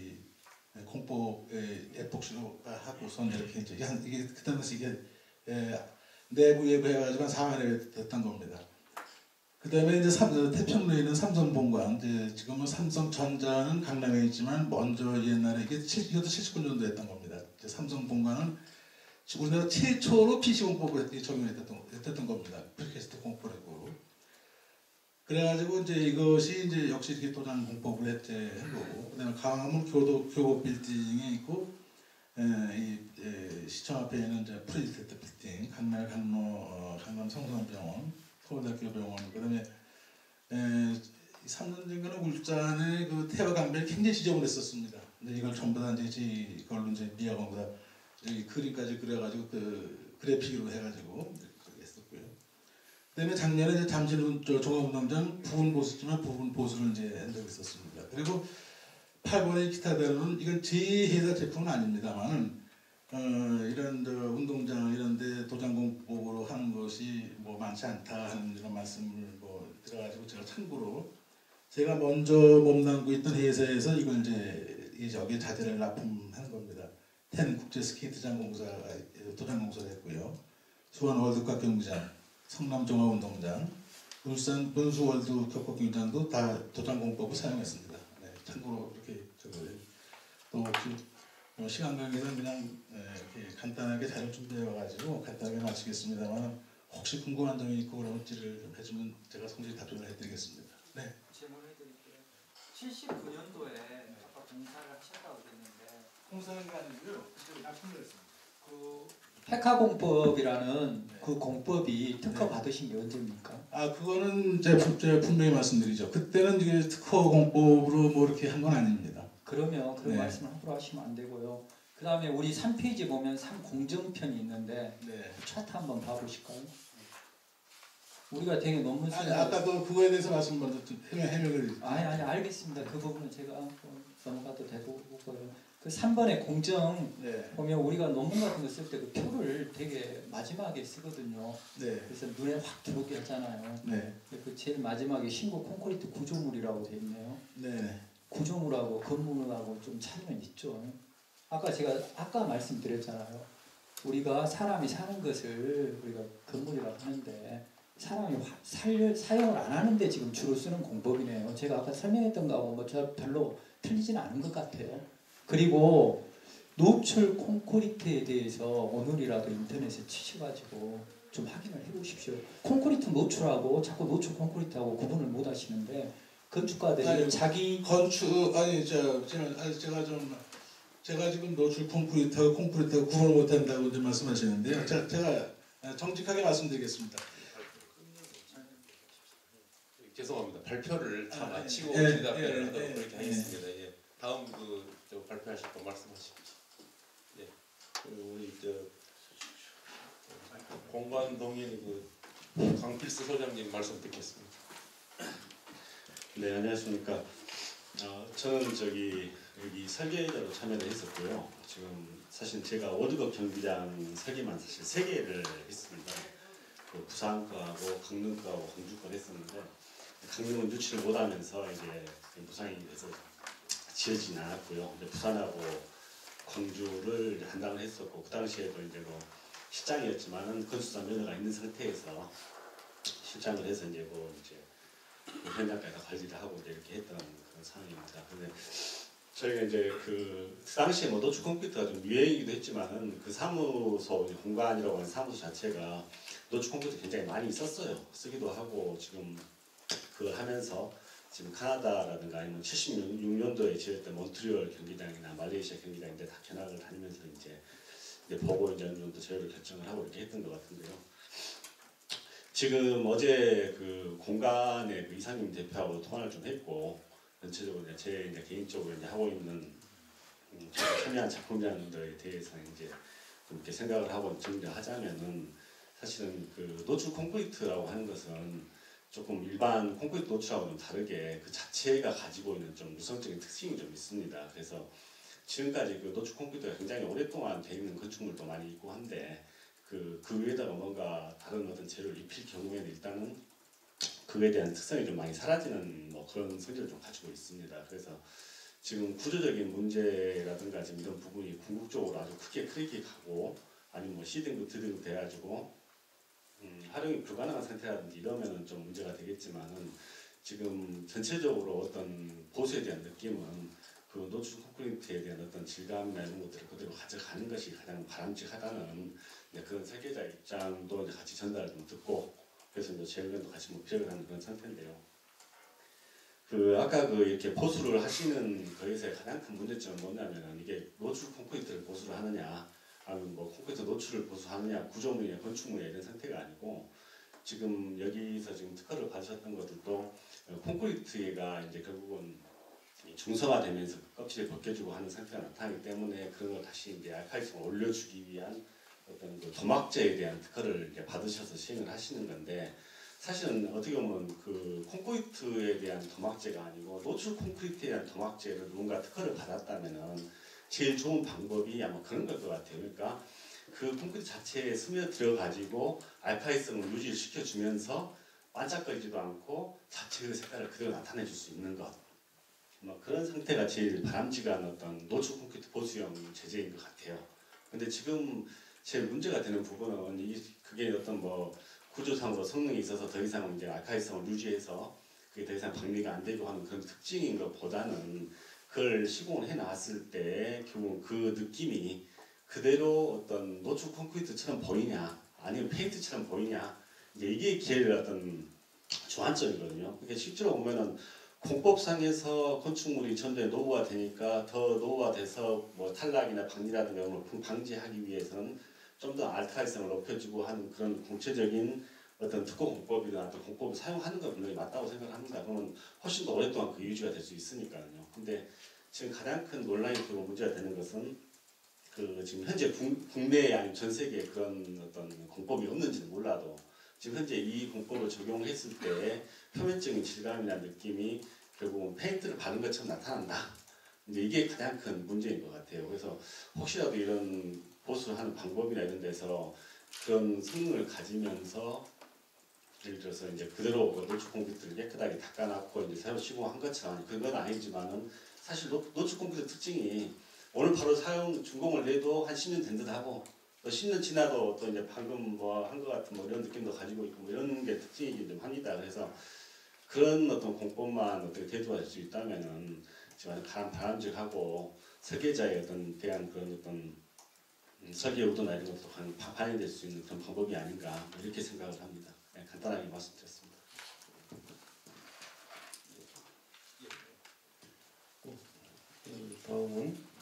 공법 에폭시로 하고선 이렇게 이제 이게 그때 당시 이게 내부 예배해가지고 4만에 됐던 겁니다. 그 다음에 이제 태평로에 있는 삼성본관, 이제 지금은 삼성전자는 강남에 있지만 먼저 옛날에 이것도 79년도 했던 겁니다. 이제 삼성본관은 우리나라 최초로 PC공법을 적용했던 겁니다. 프리캐스트 공법으로. 그래가지고 이제 이것이 이제 역시 이렇게 도장 공법을 한 거고, 그다음에 강화문 교보 빌딩이 있고, 시청 앞에 있는 이제 프리스테트 빌딩, 강남 강남 성산병원, 서울대학교 병원, 그다음에 3년 전에는 울산의 그 태화 강변이 굉장히 지저분했었습니다. 근데 이걸 전부 다 이제 이걸로 이제 미화공사 그림까지 그려가지고 그 그래픽으로 해가지고 했었고요. 그다음에 작년에 이제 잠실 종합운동장 부분 보수지만 부분 보수를 이제 한 적이 있었습니다. 그리고 8번의 기타 대로는 이건 제 회사 제품은 아닙니다만 이런 운동장 이런데 도장 공법으로 하는 것이 뭐 많지 않다 하는 이런 말씀을 뭐 들어가지고 제가 참고로 제가 먼저 몸담고 있던 회사에서 이걸 이제 여기 자재를 납품하는 겁니다. 텐 국제 스케이트장 공사 도장 공사를 했고요. 수원 월드컵 경기장, 성남 종합운동장, 울산 분수 월드 격곡 경기장도 다 도장 공법을 사용했습니다. 네, 참고로 이렇게 또 시간 관계는 그냥 이렇게 간단하게 자료 준비해와가지고 간단하게 마치겠습니다만 혹시 궁금한 점이 있고 그러면 질의를 좀 해주면 제가 성실히 답변을 해드리겠습니다. 네. 질문해드릴게요. 79년도에 아까 공사를 하셨다고 그랬는데 공사한 게 아니고요. 그때 납품을 했습니다. 그 페카공법이라는 그 공법이 특허 받으신 게 언제입니까? 그거는 제가 분명히 말씀드리죠. 그때는 이게 특허 공법으로 뭐 이렇게 한 건 아닙니다. 그러면 그런 네. 말씀을 함부로 하시면 안 되고요. 그 다음에 우리 3페이지 보면 3공정편이 있는데 네. 차트 한번 봐보실까요? 우리가 되게 논문 쓰는 아까도 그거에 대해서 말씀 먼저 좀 해명을 아니 알겠습니다. 그 부분은 제가 넘어가도 되고요. 그 3번의 공정 네. 보면 우리가 논문 같은 거 쓸 때 그 표를 되게 마지막에 쓰거든요. 네. 그래서 눈에 확 들어오게 하잖아요. 네. 그 제일 마지막에 신고 콘크리트 구조물이라고 되어 있네요. 네. 구조물하고 건물하고 좀 차이는 있죠. 아까 말씀드렸잖아요. 우리가 사람이 사는 것을 우리가 건물이라고 하는데 사람이 사용을 안 하는데 지금 주로 쓰는 공법이네요. 제가 아까 설명했던 거하고 뭐 저 별로 틀리지는 않은 것 같아요. 그리고 노출 콘크리트에 대해서 오늘이라도 인터넷에 치셔가지고 좀 확인을 해보십시오. 콘크리트 노출하고 자꾸 노출 콘크리트하고 구분을 못 하시는데 건축가들이 아니, 자기 건축 제가 지금 노출 콘크리트하고 구분을 못 한다고 이제 말씀하시는데요. 제가 정직하게 말씀드리겠습니다. 죄송합니다. 발표를 다 마치고 예, 대답을 하도록 예, 그렇게 예. 하겠습니다. 예. 다음 저 발표하실 거 말씀하십시오. 예. 우리 공관동일 강필수 소장님 말씀 듣겠습니다. 네, 안녕하십니까. 저는 여기 설계자로 참여를 했었고요. 지금 사실 제가 월드컵 경기장 설계만 사실 3개를 했습니다. 그 부산과하고 강릉과하고 광주과 했었는데 강릉은 유치를 못하면서 이제 부상이 돼서 지어지진 않았고요. 이제 부산하고 광주를 이제 담당을 했었고 그 당시에도 이제 뭐 실장이었지만은 건축사 면허가 있는 상태에서 실장을 해서 이제 뭐 이제 현장까지 다 관리를 하고 이제 이렇게 했던 그런 상황입니다. 근데 저희가 이제 그 당시에 뭐 노출 콘크리트가 좀 유행이기도 했지만은 그 사무소 공간이라고 하는 사무소 자체가 노출 콘크리트 굉장히 많이 썼어요. 쓰기도 하고 지금 그걸 하면서 지금 카나다라든가 아니면 76년도에 지었던 몬트리올 경기장이나 말레이시아 경기장인데 다 견학을 다니면서 이제 보고 이제 어느 정도 저희를 결정을 하고 이렇게 했던 것 같은데요. 지금 어제 그 공간의 그 이상님 대표하고 통화를 좀 했고 전체적으로 제 이제 개인적으로 이제 하고 있는 제가 참여한 작품들에 대해서 이제 좀 이렇게 생각을 하고 정리하자면은 사실은 그 노출 콘크리트라고 하는 것은 조금 일반 콘크리트 노출하고 좀 다르게 그 자체가 가지고 있는 좀 유성적인 특징이 좀 있습니다. 그래서 지금까지 그 노출 콘크리트가 굉장히 오랫동안 돼 있는 건축물도 많이 있고 한데 그 위에다가 뭔가 다른 어떤 재료를 입힐 경우에는 일단은 그에 대한 특성이 좀 많이 사라지는 뭐 그런 성질을 좀 가지고 있습니다. 그래서 지금 구조적인 문제라든가 지금 이런 부분이 궁극적으로 아주 크게 크랙이 가고 아니면 뭐 C등급, D등급 돼가지고 활용이 불가능한 상태라든지 이러면은 좀 문제가 되겠지만은 지금 전체적으로 어떤 보수에 대한 느낌은 그 노출 콘크리트에 대한 어떤 질감이나 이런 것들을 그대로 가져가는 것이 가장 바람직하다는 그런 설계자 입장도 이제 같이 전달을 좀 듣고 그래서 이제 제 의견도 같이 뭐 필요하는 그런 상태인데요. 그 아까 그 이렇게 보수를 하시는 거에서의 가장 큰 문제점은 뭐냐면은 이게 노출 콘크리트를 보수를 하느냐 아니면 뭐 콘크리트 노출을 보수하느냐 구조물이냐 건축물이냐 이런 상태가 아니고 지금 여기서 지금 특허를 받으셨던 것들도 콘크리트가 이제 결국은 중성화되면서 껍질을 벗겨주고 하는 상태가 나타나기 때문에 그런 걸 다시 이제 알칼리성을 올려주기 위한 어떤 그 도막재에 대한 특허를 이제 받으셔서 시행을 하시는 건데 사실은 어떻게 보면 그 콘크리트에 대한 도막재가 아니고 노출 콘크리트에 대한 도막재를 누군가 특허를 받았다면은 제일 좋은 방법이 아마 그런 것 같아요. 그러니까 그 콘크리트 자체에 스며들어 가지고 알칼리성을 유지를 시켜주면서 반짝거리지도 않고 자체의 색깔을 그대로 나타내 줄 수 있는 것. 뭐 그런 상태가 제일 바람직한 어떤 노출 콘크리트 보수형 제재인 것 같아요. 근데 지금 제일 문제가 되는 부분은 그게 어떤 뭐 구조상으로 성능이 있어서 더 이상 이제 알칼리성을 유지해서 그게 더 이상 박리가 안 되고 하는 그런 특징인 것보다는 그걸 시공을 해 놨을 때 결국 그 느낌이 그대로 어떤 노출 콘크리트처럼 보이냐 아니면 페인트처럼 보이냐 이제 이게 제일 어떤 주안점이거든요. 그러니까 실제로 보면은 공법상에서 건축물이 점점 노후화 되니까 더 노후화돼서 뭐 탈락이나 박리라든가 이런 걸 방지하기 위해서는 좀 더 알칼리성을 높여주고 하는 그런 공체적인 어떤 특허 공법이나 어떤 공법을 사용하는 건 분명히 맞다고 생각합니다. 그러면 훨씬 더 오랫동안 그 유지가 될 수 있으니까요. 근데 지금 가장 큰 논란이 되고 문제가 되는 것은 그 지금 현재 국내에 아니면 전 세계에 그런 어떤 공법이 없는지는 몰라도 지금 현재 이 공법을 적용했을 때 표면적인 질감이나 느낌이 결국은 페인트를 바른 것처럼 나타난다. 이제 이게 가장 큰 문제인 것 같아요. 그래서 혹시라도 이런 보수를 하는 방법이나 이런 데서 그런 성능을 가지면서 예를 들어서 이제 그대로 노출 콘크리트를 깨끗하게 닦아놨고 이제 새로 시공한 것처럼 그건 아니지만은 사실 노출 콘크리트 특징이 오늘 바로 사용 준공을 해도 한 10년 된 듯하고 또 10년 지나도 또 이제 방금 뭐 한 것 같은 뭐 이런 느낌도 가지고 있고 뭐 이런 게 특징이긴 좀 합니다. 그래서 그런 어떤 공법만 어떻게 대두할 수 있다면은 지금 바람직하고 설계자의 어떤 대한 그런 어떤 설계 의도나 이런 것도 반영될 수 있는 그런 방법이 아닌가 이렇게 생각을 합니다. 네, 간단하게 말씀드렸습니다. 다음은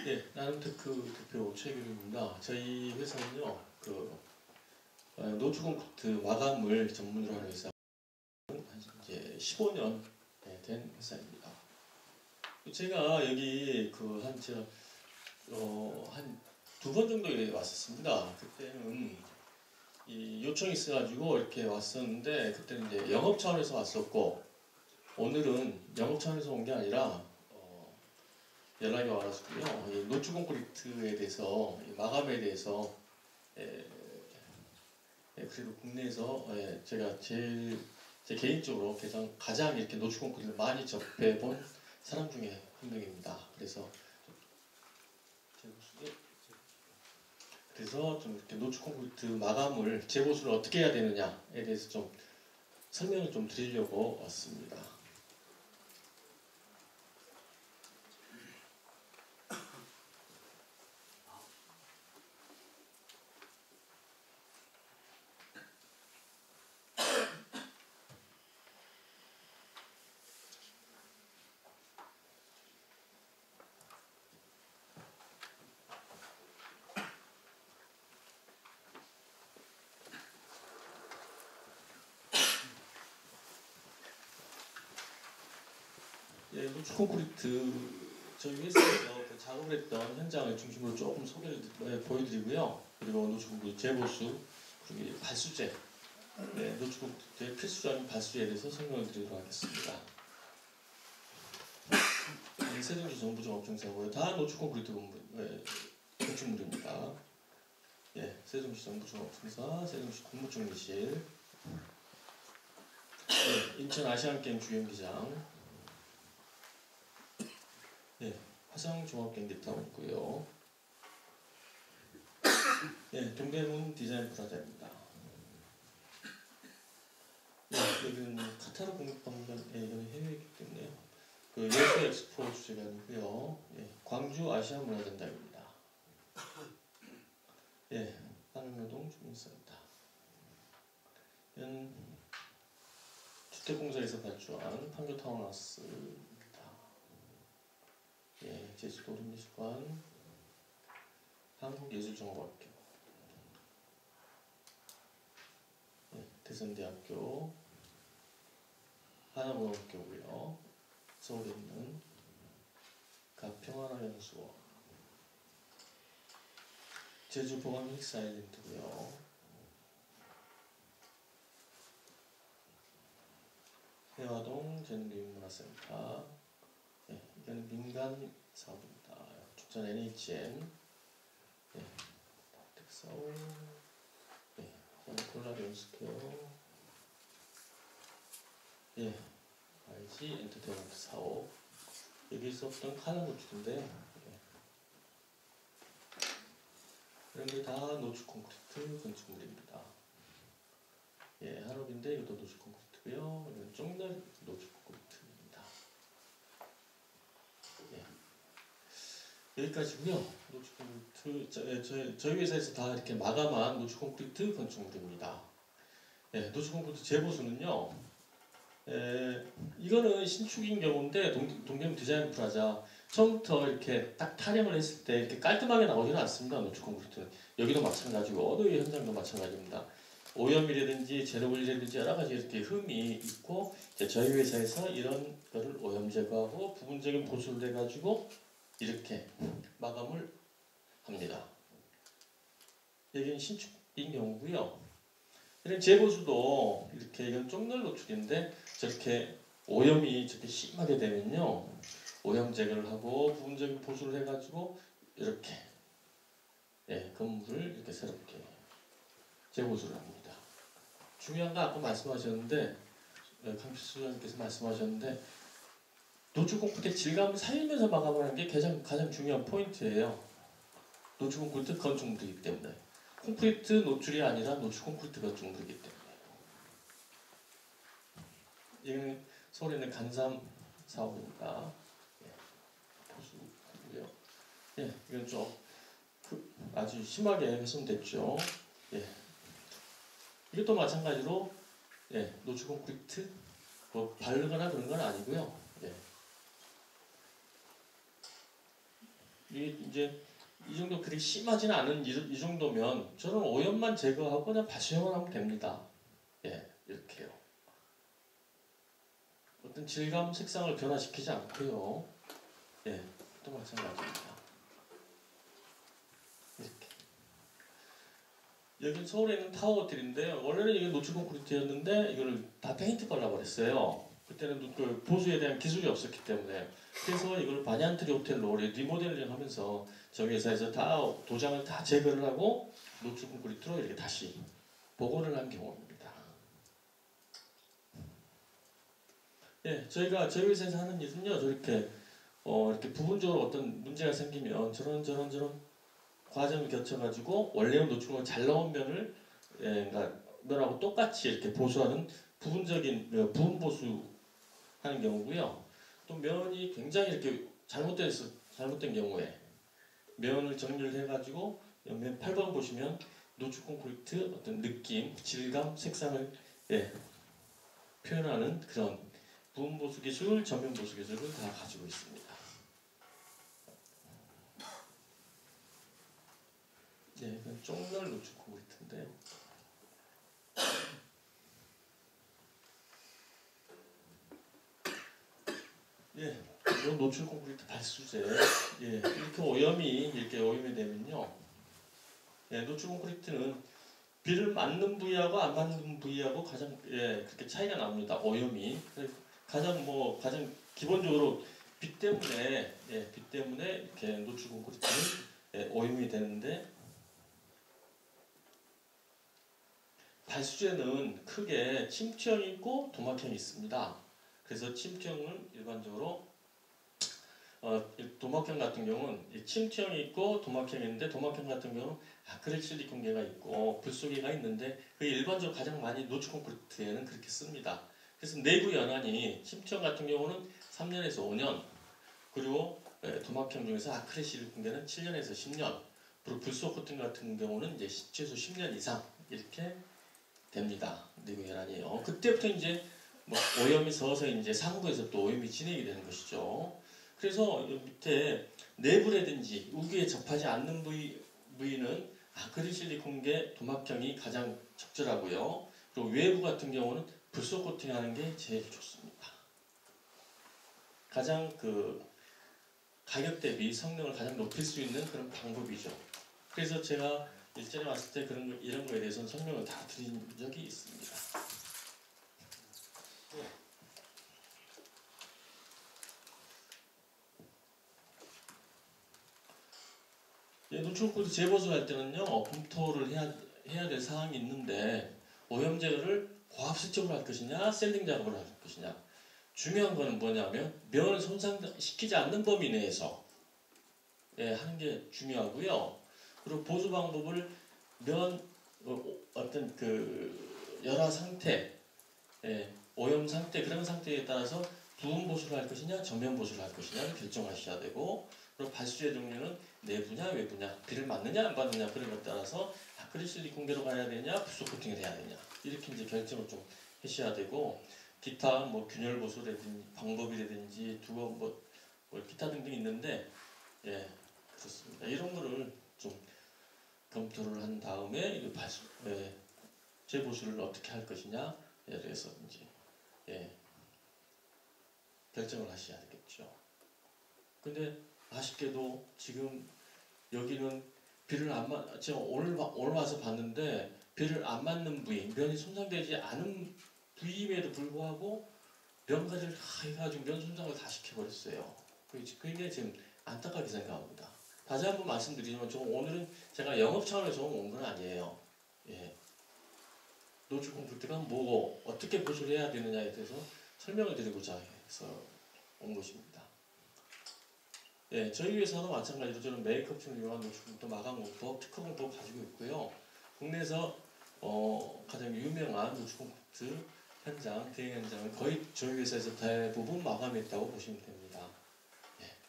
예, 나눔테크 대표 최규룡입니다. 저희 회사는요, 노출 콘크리트 마감을 전문으로 하는 회사, 이제 15년 된 회사입니다. 제가 여기 한 두 번 정도 왔었습니다. 그때는 이 요청이 있어가지고 이렇게 왔었는데, 그때는 이제 영업 차원에서 왔었고, 오늘은 영업 차원에서 온 게 아니라 연락이 와가지고요, 이 노출 콘크리트에 대해서, 이 마감에 대해서 그리고 국내에서 제가 제 개인적으로 가장 이렇게 노출 콘크리트를 많이 접해본 사람 중에 한 명입니다. 그래서 좀 이렇게 노출 콘크리트 마감을 재보수를 어떻게 해야 되느냐에 대해서 좀 설명을 좀 드리려고 왔습니다. 노출 콘크리트 저희 회사에서 작업을 했던 현장을 중심으로 조금 소개를 보여드리고요. 그리고 노출 콘크리트 재보수, 그리고 발수제, 노출 콘크리트의 필수적인 발수제에 대해서 설명을 드리도록 하겠습니다. 세종시 정부종합청사고요. 다 노출 콘크리트 건축물입니다. 세종시 정부종합청사, 세종시 국무총리실, 인천 아시안게임 주연기장, 화성종합경기타운 있고요. 동대문 디자인 프라자입니다. 여기는 카타르 국립박물관, 여기 해외이기 때문에 예술 엑스포 주재관이고요. 광주 아시아 문화전당입니다. 한남동 주민센터. 이건 주택공사에서 발주한 판교 타운하우스입니다. 제주도 어린이미술관, 한국예술종합학교, 대선대학교, 하나고등학교고요. 서울에 있는 가평하나연수원, 제주보감 힐스아일랜드고요. 해화동 재능교육문화센터, 이거는 민간 사업입니다. 춘천 NHN, 텍사오, 콜라비 연습해요. IG 엔터테인먼트 사업. 여기 있었던 카드 노출인데, 이런 게 다 노출 콘크리트 건축물입니다. 한옥인데 이것도 노출 콘크리트고요. 이건 쪽날 노출 콘크리트입니다. 여기까지고요. 노출 콘크리트 저희 회사에서 다 이렇게 마감한 노출 콘크리트 건축물입니다. 노출 콘크리트 재보수는요. 이거는 신축인 경우인데 동대문 디자인 프라자 처음부터 이렇게 딱 타령을 했을 때 이렇게 깔끔하게 나오지는 않습니다. 노출 콘크리트는 여기도 마찬가지고 어느 현장도 마찬가지입니다. 오염이라든지 재료물이라든지 여러 가지 이렇게 흠이 있고 저희 회사에서 이런 거를 오염 제거하고 부분적인 보수를 해가지고 이렇게 마감을 합니다. 여기는 신축인 경우고요. 이런 재보수도 이렇게 이건 쪽날 노출인데 저렇게 오염이 저렇게 심하게 되면요, 오염 제거를 하고 부분적인 보수를 해가지고 이렇게 건물을 이렇게 새롭게 재보수를 합니다. 중요한 거 아까 말씀하셨는데 강필수 소장님께서 말씀하셨는데 노출 콘크리트 질감을 살리면서 마감하는 게 가장 중요한 포인트예요. 노출 콘크리트 건축물이기 때문에 콘크리트 노출이 아니라 노출 콘크리트 건축물이기 때문에. 이거는 서울에 있는 간삼 사업입니다. 보수고요. 이건 좀 아주 심하게 훼손됐죠. 이것도 마찬가지로 노출 콘크리트 뭐 바르거나 그런 건 아니고요. 이제 이 정도 그리 심하지는 않은 이 정도면 저는 오염만 제거하고 그냥 발수형을 하면 됩니다. 예, 이렇게요. 어떤 질감, 색상을 변화시키지 않고요. 예, 또 마찬가지입니다. 이렇게. 여기 서울에 있는 타워들인데 원래는 이게 노출 콘크리트였는데 이걸 다 페인트 발라버렸어요. 그때는 그 보수에 대한 기술이 없었기 때문에. 그래서 이걸 바니안트리 호텔로 리모델링 하면서 저희 회사에서 다 도장을 다 제거를 하고 노출 콘크리트로 이렇게 다시 복원을 한 경우입니다. 예, 저희가 저희 회사에서 하는 일은요, 저렇게 이렇게 부분적으로 어떤 문제가 생기면 저런 과정을 거쳐가지고 원래는 노출을 잘 나온 면을 그러니까 면하고 똑같이 이렇게 보수하는 부분적인 부분 보수하는 경우고요. 또 면이 굉장히 이렇게 잘못된 경우에 면을 정리를 해가지고 옆면 8번 보시면 노출 콘크리트 어떤 느낌, 질감, 색상을 표현하는 그런 부분 보수 기술, 전면 보수 기술을 다 가지고 있습니다. 네, 이건 쪽날 노출 콘크리트인데요. 예, 이건 노출 콘크리트 발수제. 예, 이렇게 오염이 되면요. 예, 노출 콘크리트는 비를 맞는 부위하고 안 맞는 부위하고 가장 그렇게 차이가 납니다. 오염이 가장 기본적으로 빛 때문에 이렇게 노출 콘크리트는 오염이 되는데 발수제는 크게 침투형이 있고 도막형이 있습니다. 그래서 침투형은 일반적으로 도막형 같은 경우는 침투형이 있고 도막형이 있는데 도막형 같은 경우는 아크릴 실리콘계가 있고 불소계가 있는데 그 일반적으로 가장 많이 노출 콘크리트에는 그렇게 씁니다. 그래서 내부 연한이 침투형 같은 경우는 3년에서 5년 그리고 도막형 중에서 아크릴 실리콘계는 7년에서 10년 그리고 불소 코팅 같은 경우는 이제 최소 10년 이상 이렇게 됩니다. 내부 연한이요. 그때부터 이제 뭐 오염이 서서히 이제 상부에서 또 오염이 진행이 되는 것이죠. 그래서 밑에 내부라든지 우기에 접하지 않는 부위는 아크릴 실리콘계 도막형이 가장 적절하고요. 그리고 외부 같은 경우는 불소 코팅하는 게 제일 좋습니다. 가장 가격 대비 성능을 가장 높일 수 있는 그런 방법이죠. 그래서 제가 일전에 왔을 때 이런 거에 대해서는 설명을 다 드린 적이 있습니다. 노출 콘크리트 재보수할 때는요, 검토를 해야 될 사항이 있는데 오염 제거를 고압수적으로 할 것이냐, 셀링 작업을 할 것이냐. 중요한 거는 뭐냐면 면을 손상시키지 않는 범위 내에서 하는 게 중요하고요. 그리고 보수 방법을 면 어떤 열화 상태, 오염 상태 그런 상태에 따라서 부분 보수를 할 것이냐, 전면 보수를 할 것이냐를 결정하셔야 되고. 그리고 발수제 종류는 내부냐 외부냐, 비를 맞느냐 안 맞느냐 그런 것에 따라서 아크릴 실리콘계로 가야 되냐, 불소 코팅을 해야 되냐 이렇게 이제 결정을 좀 하셔야 되고 기타 뭐 균열 보수라든지 방법이라든지 두어 뭐 기타 등등 있는데 그렇습니다. 이런 거를 좀 검토를 한 다음에 이 재보수를 어떻게 할 것이냐 그래서 이제 결정을 하셔야 되겠죠. 근데 아쉽게도 지금 여기는 비를 제가 오늘 와서 봤는데 비를 안 맞는 부위, 면이 손상되지 않은 부위임에도 불구하고 면가지를 해가지고 면 손상을 다 시켜버렸어요. 그게 지금 안타깝게 생각합니다. 다시 한번 말씀드리지만 오늘은 제가 영업 차원에서 온 건 아니에요. 노출 콘크리트가 뭐고 어떻게 보수를 해야 되느냐에 대해서 설명을 드리고자 해서 온 것입니다. 저희 회사도 마찬가지로 저는 메이크업층을 이용한 노출공법, 마감공법, 특허공법 가지고 있고요. 국내에서 가장 유명한 노출공법 현장, 대행 현장은 거의 저희 회사에서 대부분 마감했다고 보시면 됩니다.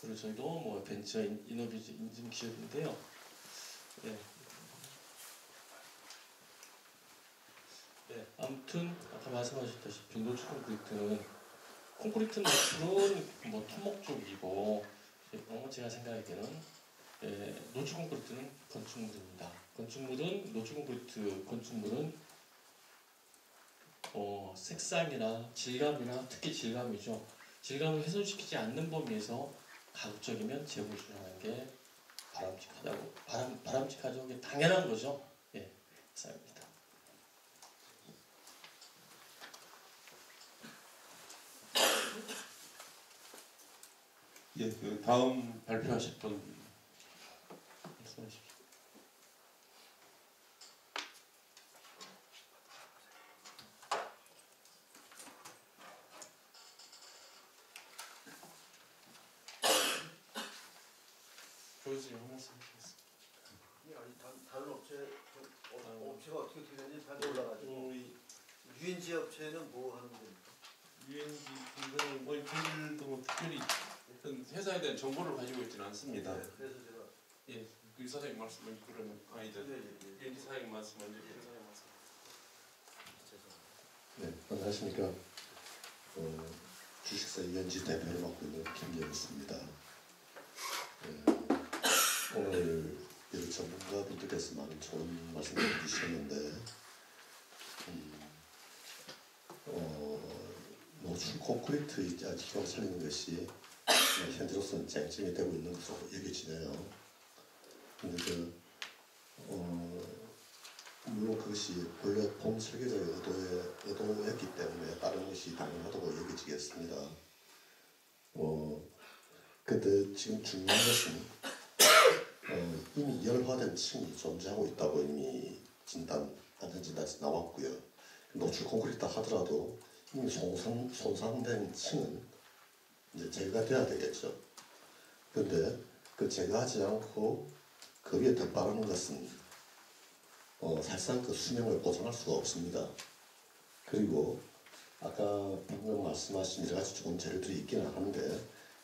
그리고 저희도 뭐 벤처 이노비즈 인증 기업인데요. 아무튼 아까 말씀하셨다시피 노출 콘크리트는 뭐 토목 쪽이고 제가 생각하기에는 노출 콘크리트는 건축물입니다. 건축물은 노출 콘크리트 건축물은 색상이나 질감이나 특히 질감이죠. 질감을 훼손시키지 않는 범위에서 가급적이면 재건축하는 게 바람직하죠. 이게 당연한 거죠. 예, 이상입니다. 예, 그 다음 발표하실 분 말씀하십시오. 조지님 한 말씀 하시겠습니다. 아니 다른 업체가 어떻게 되는지 잘 몰라가지고 UNG 업체는 뭐 하는 겁니까? UNG 분들은 뭐 저희들도 뭐 특별히 어떤 회사에 대한 정보를 가지고 있지는 않습니다. 네, 그래서 제가 예, 그 사장님 말씀 먼저 그러면 아니다. UNG 사장님 말씀 먼저 사장님 말씀. 죄송합니다. 네, 안녕하십니까. 주식사 UNG 대표를 맡고 있는 김영수입니다. 오늘 여러 전문가분들께서 많은 좋은 말씀을 주셨는데 노출 콘크리트 기업을 살리는 것이 현재로서는 쟁점이 되고 있는 것으로 여겨지네요. 그런데 물론 그것이 본래 본 설계자의 의도였기 때문에 다른 것이 당연하다고 여겨지겠습니다. 근데 지금 중요한 것은 이미 열화된 층이 존재하고 있다고 이미 안전진단에서 나왔고요. 노출 콘크리트 하더라도 이미 손상된 층은 이제 제거가 돼야 되겠죠. 그런데 그 제거하지 않고 그 위에 덧바르는 것은 사실상 그 수명을 보장할 수가 없습니다. 그리고 아까 방금 말씀하신 여러 가지 좋은 재료들이 있기는 한데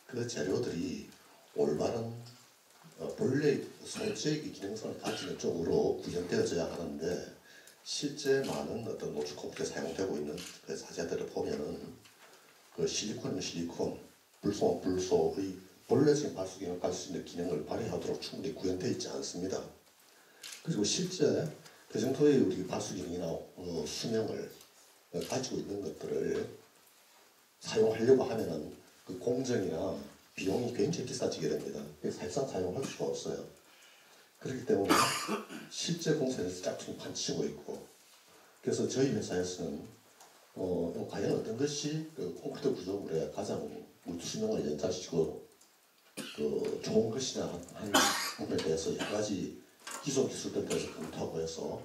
그 재료들이 올바른 본래 소재의 기능성을 가지는 쪽으로 구현되어져야 하는데 실제 많은 어떤 노출 콘크리트에 사용되고 있는 그 사재들을 보면은 그 실리콘이면 실리콘, 불소는 불소의 본래적인 발수 기능을 가질 수 있는 기능을 발휘하도록 충분히 구현되어 있지 않습니다. 그리고 실제 그 정도의 우리 발수 기능이나 수명을 가지고 있는 것들을 사용하려고 하면은 그 공정이나 비용이 굉장히 비싸지게 됩니다. 사실상 사용할 수가 없어요. 그렇기 때문에 실제 공사에서 짝퉁이 판치고 있고, 그래서 저희 회사에서는 과연 어떤 것이 그 콘크리트 구조물의 가장 수명을 연장시키고 좋은 것이냐 하는 부분에 대해서 여러 가지 기존 기술들에 대해서 검토하고 해서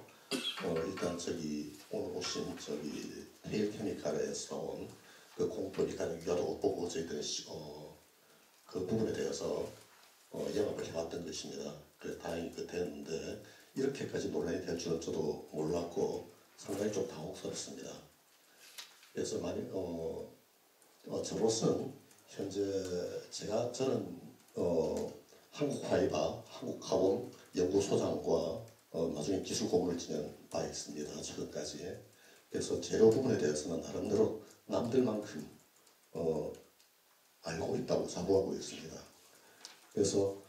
일단 오늘 오신 테일 케미칼에서 나온 그 공법이 가장 유효하다고 보고 저희들은 그 부분에 대해서 영업을 해왔던 것입니다. 그래서 다행히 됐는데 이렇게까지 논란이 될 줄은 저도 몰랐고 상당히 좀 당혹스럽습니다. 그래서 저로서는 현재 저는 한국화이바, 한국화원 연구소장과 나중에 기술 고문을 지낸 바 있습니다. 최근까지. 그래서 재료 부분에 대해서는 나름대로 남들만큼 알고 있다고 자부하고 있습니다. 그래서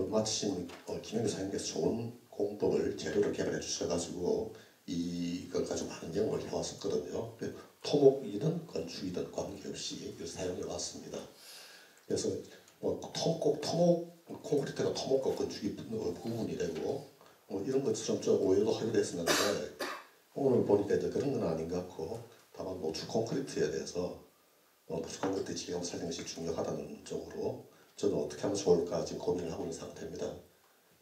마침 김영규 사장님께서 좋은 공법을 재료를 개발해 주셔가지고 이걸 가지고 많은 연구를 해왔었거든요. 토목이든 건축이든 관계없이 이걸 사용해 왔습니다. 그래서 꼭 콘크리트가 토목과 건축이 부분이 되고 이런 것처럼 좀 오해도 하기도 했었는데 오늘 보니까 이제 그런 건 아닌 것 같고 다만 노출 콘크리트에 대해서 노출 콘크리트 지경을 살리는 것이 중요하다는 쪽으로 저는 어떻게 하면 좋을까 지금 고민을 하고 있는 상태입니다.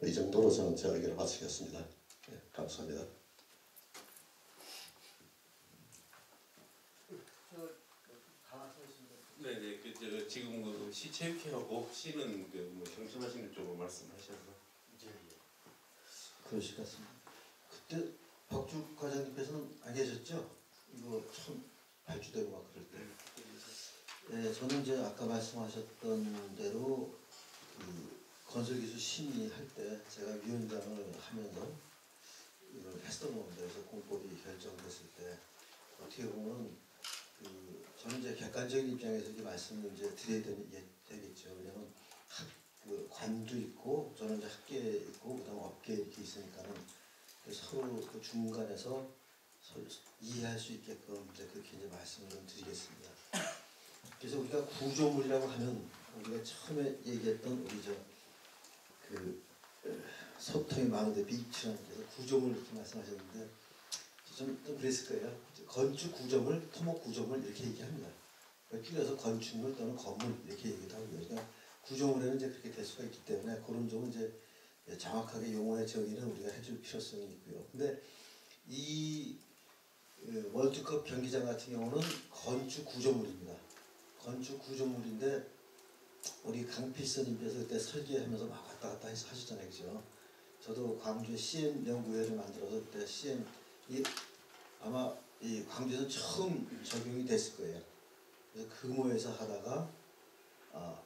이 정도로 저는 제 의견을 마치겠습니다. 네, 감사합니다. 네네, 지금 시체육회하고 C는 뭐 경청하시는 쪽으로 말씀하셔서. 그러실 것 같습니다. 그때 박주 과장님께서는 안 계셨죠? 이거 처음 발주되고 막 그럴 때. 네, 저는 이제 아까 말씀하셨던 대로 건설기술 심의할 때 제가 위원장을 하면서 이걸 했던 겁니다. 그래서 공법이 결정됐을 때 어떻게 보면 저는 이제 객관적인 입장에서 이 말씀을 이제 드려야 되겠죠. 왜냐하면 그 관도 있고 저는 이제 학계 있고 그다음 업계 이렇게 있으니까는 서로 그 중간에서 서로 이해할 수 있게끔 이제 그렇게 이제 말씀을 좀 드리겠습니다. 그래서 우리가 구조물이라고 하면 우리가 처음에 얘기했던 우리 그 소통의 마누대 비치라는 데서 구조물 이렇게 말씀하셨는데 좀 그랬을 거예요. 건축 구조물, 토목 구조물 이렇게 얘기합니다. 줄여서 건축물 또는 건물 이렇게 얘기도 하고요. 그러니까 구조물에는 이제 그렇게 될 수가 있기 때문에 그런 점은 이제 정확하게 용어의 정의는 우리가 해줄 필요성이 있고요. 근데 이 월드컵 경기장 같은 경우는 건축 구조물입니다. 건축 구조물인데 우리 강필선님께서 그때 설계하면서 막 왔다 갔다 해서 하셨잖아요, 그죠? 저도 광주에 CM 연구회를 만들어서 그때 CM이 아마 이 광주에서 처음 적용이 됐을 거예요. 그래서 금호에서 하다가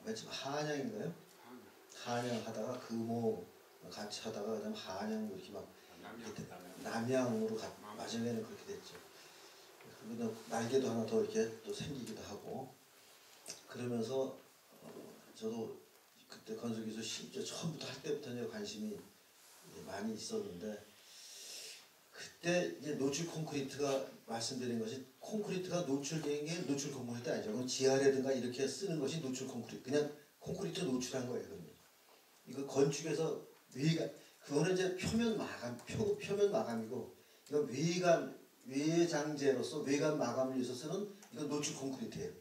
맨 처음 한양인가요? 한양 하다가 금호 같이 하다가 그다음 한양 이렇게 막 남양으로 마지막에는 그렇게 됐죠. 그리고 날개도 하나 더 이렇게 또 생기기도 하고 그러면서 저도 그때 건설기술 실제 처음부터 할 때부터 이제 관심이 많이 있었는데 그때 이제 노출 콘크리트가 말씀드린 것이 콘크리트가 노출된 게 노출 콘크리트 아니죠. 그건 지하라든가 이렇게 쓰는 것이 노출 콘크리트. 그냥 콘크리트 노출한 거예요. 그러면. 이거 건축에서 외관 그거는 이제 표면 마감이고 이건 외장재로서 외관 마감을 위해서 쓰는 이건 노출 콘크리트예요.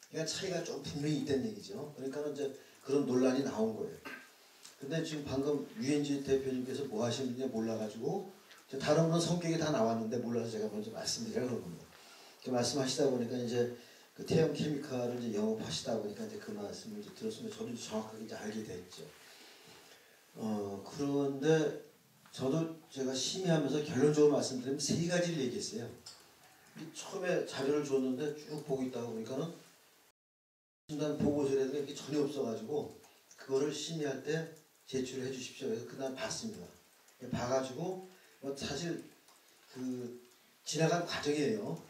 그러니까 차이가 좀 분명히 있다는 얘기죠. 그러니까 이제 그런 논란이 나온 거예요. 근데 지금 방금 유엔지 대표님께서 뭐 하시는지 몰라가지고 다른 분은 성격이 다 나왔는데 몰라서 제가 먼저 말씀드리려고 그런 겁니다. 말씀하시다 보니까 이제 그 태형 케미칼을 이제 영업하시다 보니까 이제 그 말씀을 이제 들었으면 저도 정확하게 이제 알게 됐죠. 그런데 저도 제가 심의하면서 결론적으로 말씀드리면 세 가지를 얘기했어요. 처음에 자료를 줬는데 쭉 보고 있다가 보니까는 진단 보고서라든가 이게 전혀 없어가지고 그거를 심의할 때 제출을 해주십시오. 그래서 그날 봤습니다. 봐가지고 사실 그 지나간 과정이에요.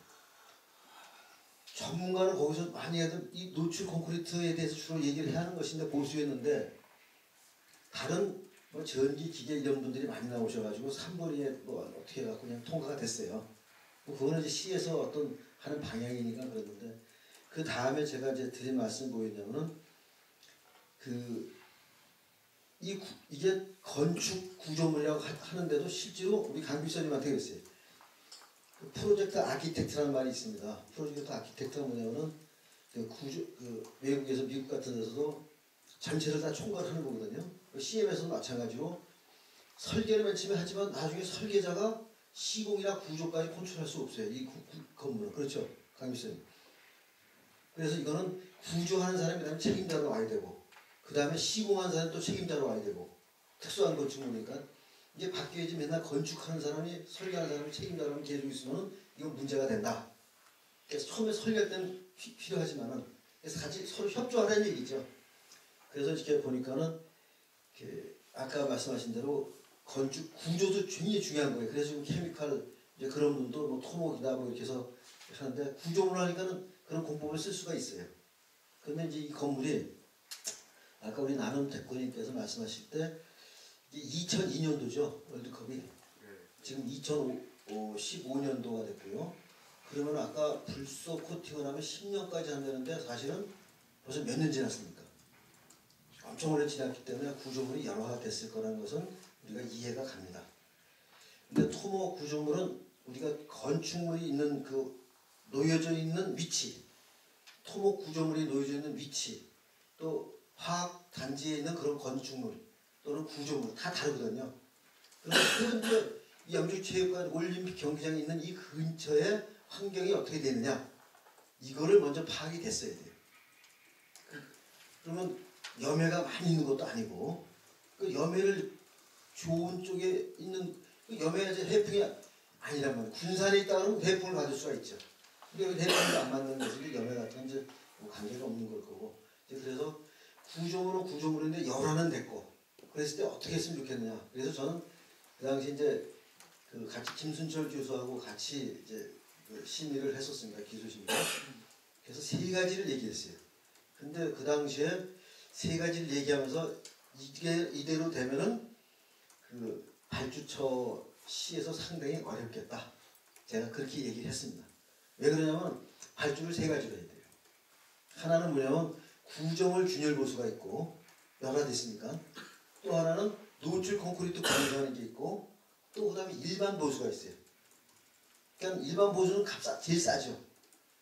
전문가는 거기서 많이 해도 이 노출 콘크리트에 대해서 주로 얘기를 하는 것인데 보수했는데 다른 전기 기계 이런 분들이 많이 나오셔가지고 3번에 어떻게 해갖고 그냥 통과가 됐어요. 그거는 이제 시에서 어떤 하는 방향이니까 그랬는데 그 다음에 제가 이제 드린 말씀이 뭐였냐면은 이게 건축 구조물이라고 하는데도 실제로 우리 강비서님한테 그랬어요. 그 프로젝트 아키텍트라는 말이 있습니다. 프로젝트 아키텍트가 뭐냐면은 외국에서 미국 같은 데서도 전체를 다 총괄하는 거거든요. CM에서도 마찬가지로 설계를 맨 처음에 하지만 나중에 설계자가 시공이나 구조까지 컨트롤할 수 없어요. 이 건물은. 그렇죠, 강비서님. 그래서 이거는 구조하는 사람이 그다음에 책임자로 와야 되고 그 다음에 시공한 사람이 또 책임자로 와야 되고 특수한 건축물이니까 이게 바뀌어야지 맨날 건축하는 사람이 설계하는 사람이 책임자로 계속 있으면 이건 문제가 된다. 그래서 처음에 설계할 때는 필요하지만은 그래서 같이 서로 협조하라는 얘기죠. 그래서 이렇게 보니까는 아까 말씀하신 대로 건축 구조도 굉장히 중요한 거예요. 그래서 지금 케미칼 이제 그런 분도 뭐 토목이다 뭐 이렇게 해서 하는데 구조물 하니까는 그런 공법을 쓸 수가 있어요. 그런데 이제 이 건물이 아까 우리 나눔 대표님께서 말씀하실 때 2002년도죠. 월드컵이. 지금 2015년도가 됐고요. 그러면 아까 불소 코팅을 하면 10년까지 한다는데 사실은 벌써 몇 년 지났습니까? 엄청 오래 지났기 때문에 구조물이 여러가 됐을 거라는 것은 우리가 이해가 갑니다. 근데 토목 구조물은 우리가 건축물이 있는 놓여져 있는 위치, 토목 구조물이 놓여져 있는 위치, 또 화학 단지에 있는 그런 건축물 또는 구조물 다 다르거든요. 그런데 이 양주체육관 올림픽 경기장에 있는 이 근처에 환경이 어떻게 되느냐 이거를 먼저 파악이 됐어야 돼요. 그러면 염해가 많이 있는 것도 아니고 그 염해를 좋은 쪽에 있는 그 염해가 이제 해풍이 아니란 말이에요. 군산에 있다 그러면 해풍을 받을 수가 있죠. 근데 해풍이 안 맞는 것은 염해 같은 건 이제 뭐 관계가 없는 걸 거고 그래서 구조물은 구조물인데 열화는 됐고 그랬을 때 어떻게 했으면 좋겠느냐. 그래서 저는 그 당시 이제 같이 김순철 교수하고 같이 이제 심의를 했었습니다. 기술심의. 그래서 세 가지를 얘기했어요. 근데 그 당시에 세 가지를 얘기하면서 이게 이대로 되면은 그 발주처 시에서 상당히 어렵겠다. 제가 그렇게 얘기를 했습니다. 왜 그러냐면 발주를 세 가지로 해야 돼요. 하나는 뭐냐면 구정을 균열 보수가 있고 여러 가지 있으니까, 또 하나는 노출 콘크리트 공정하는 게 있고, 또 그다음에 일반 보수가 있어요. 그러니까 일반 보수는 제일 싸죠.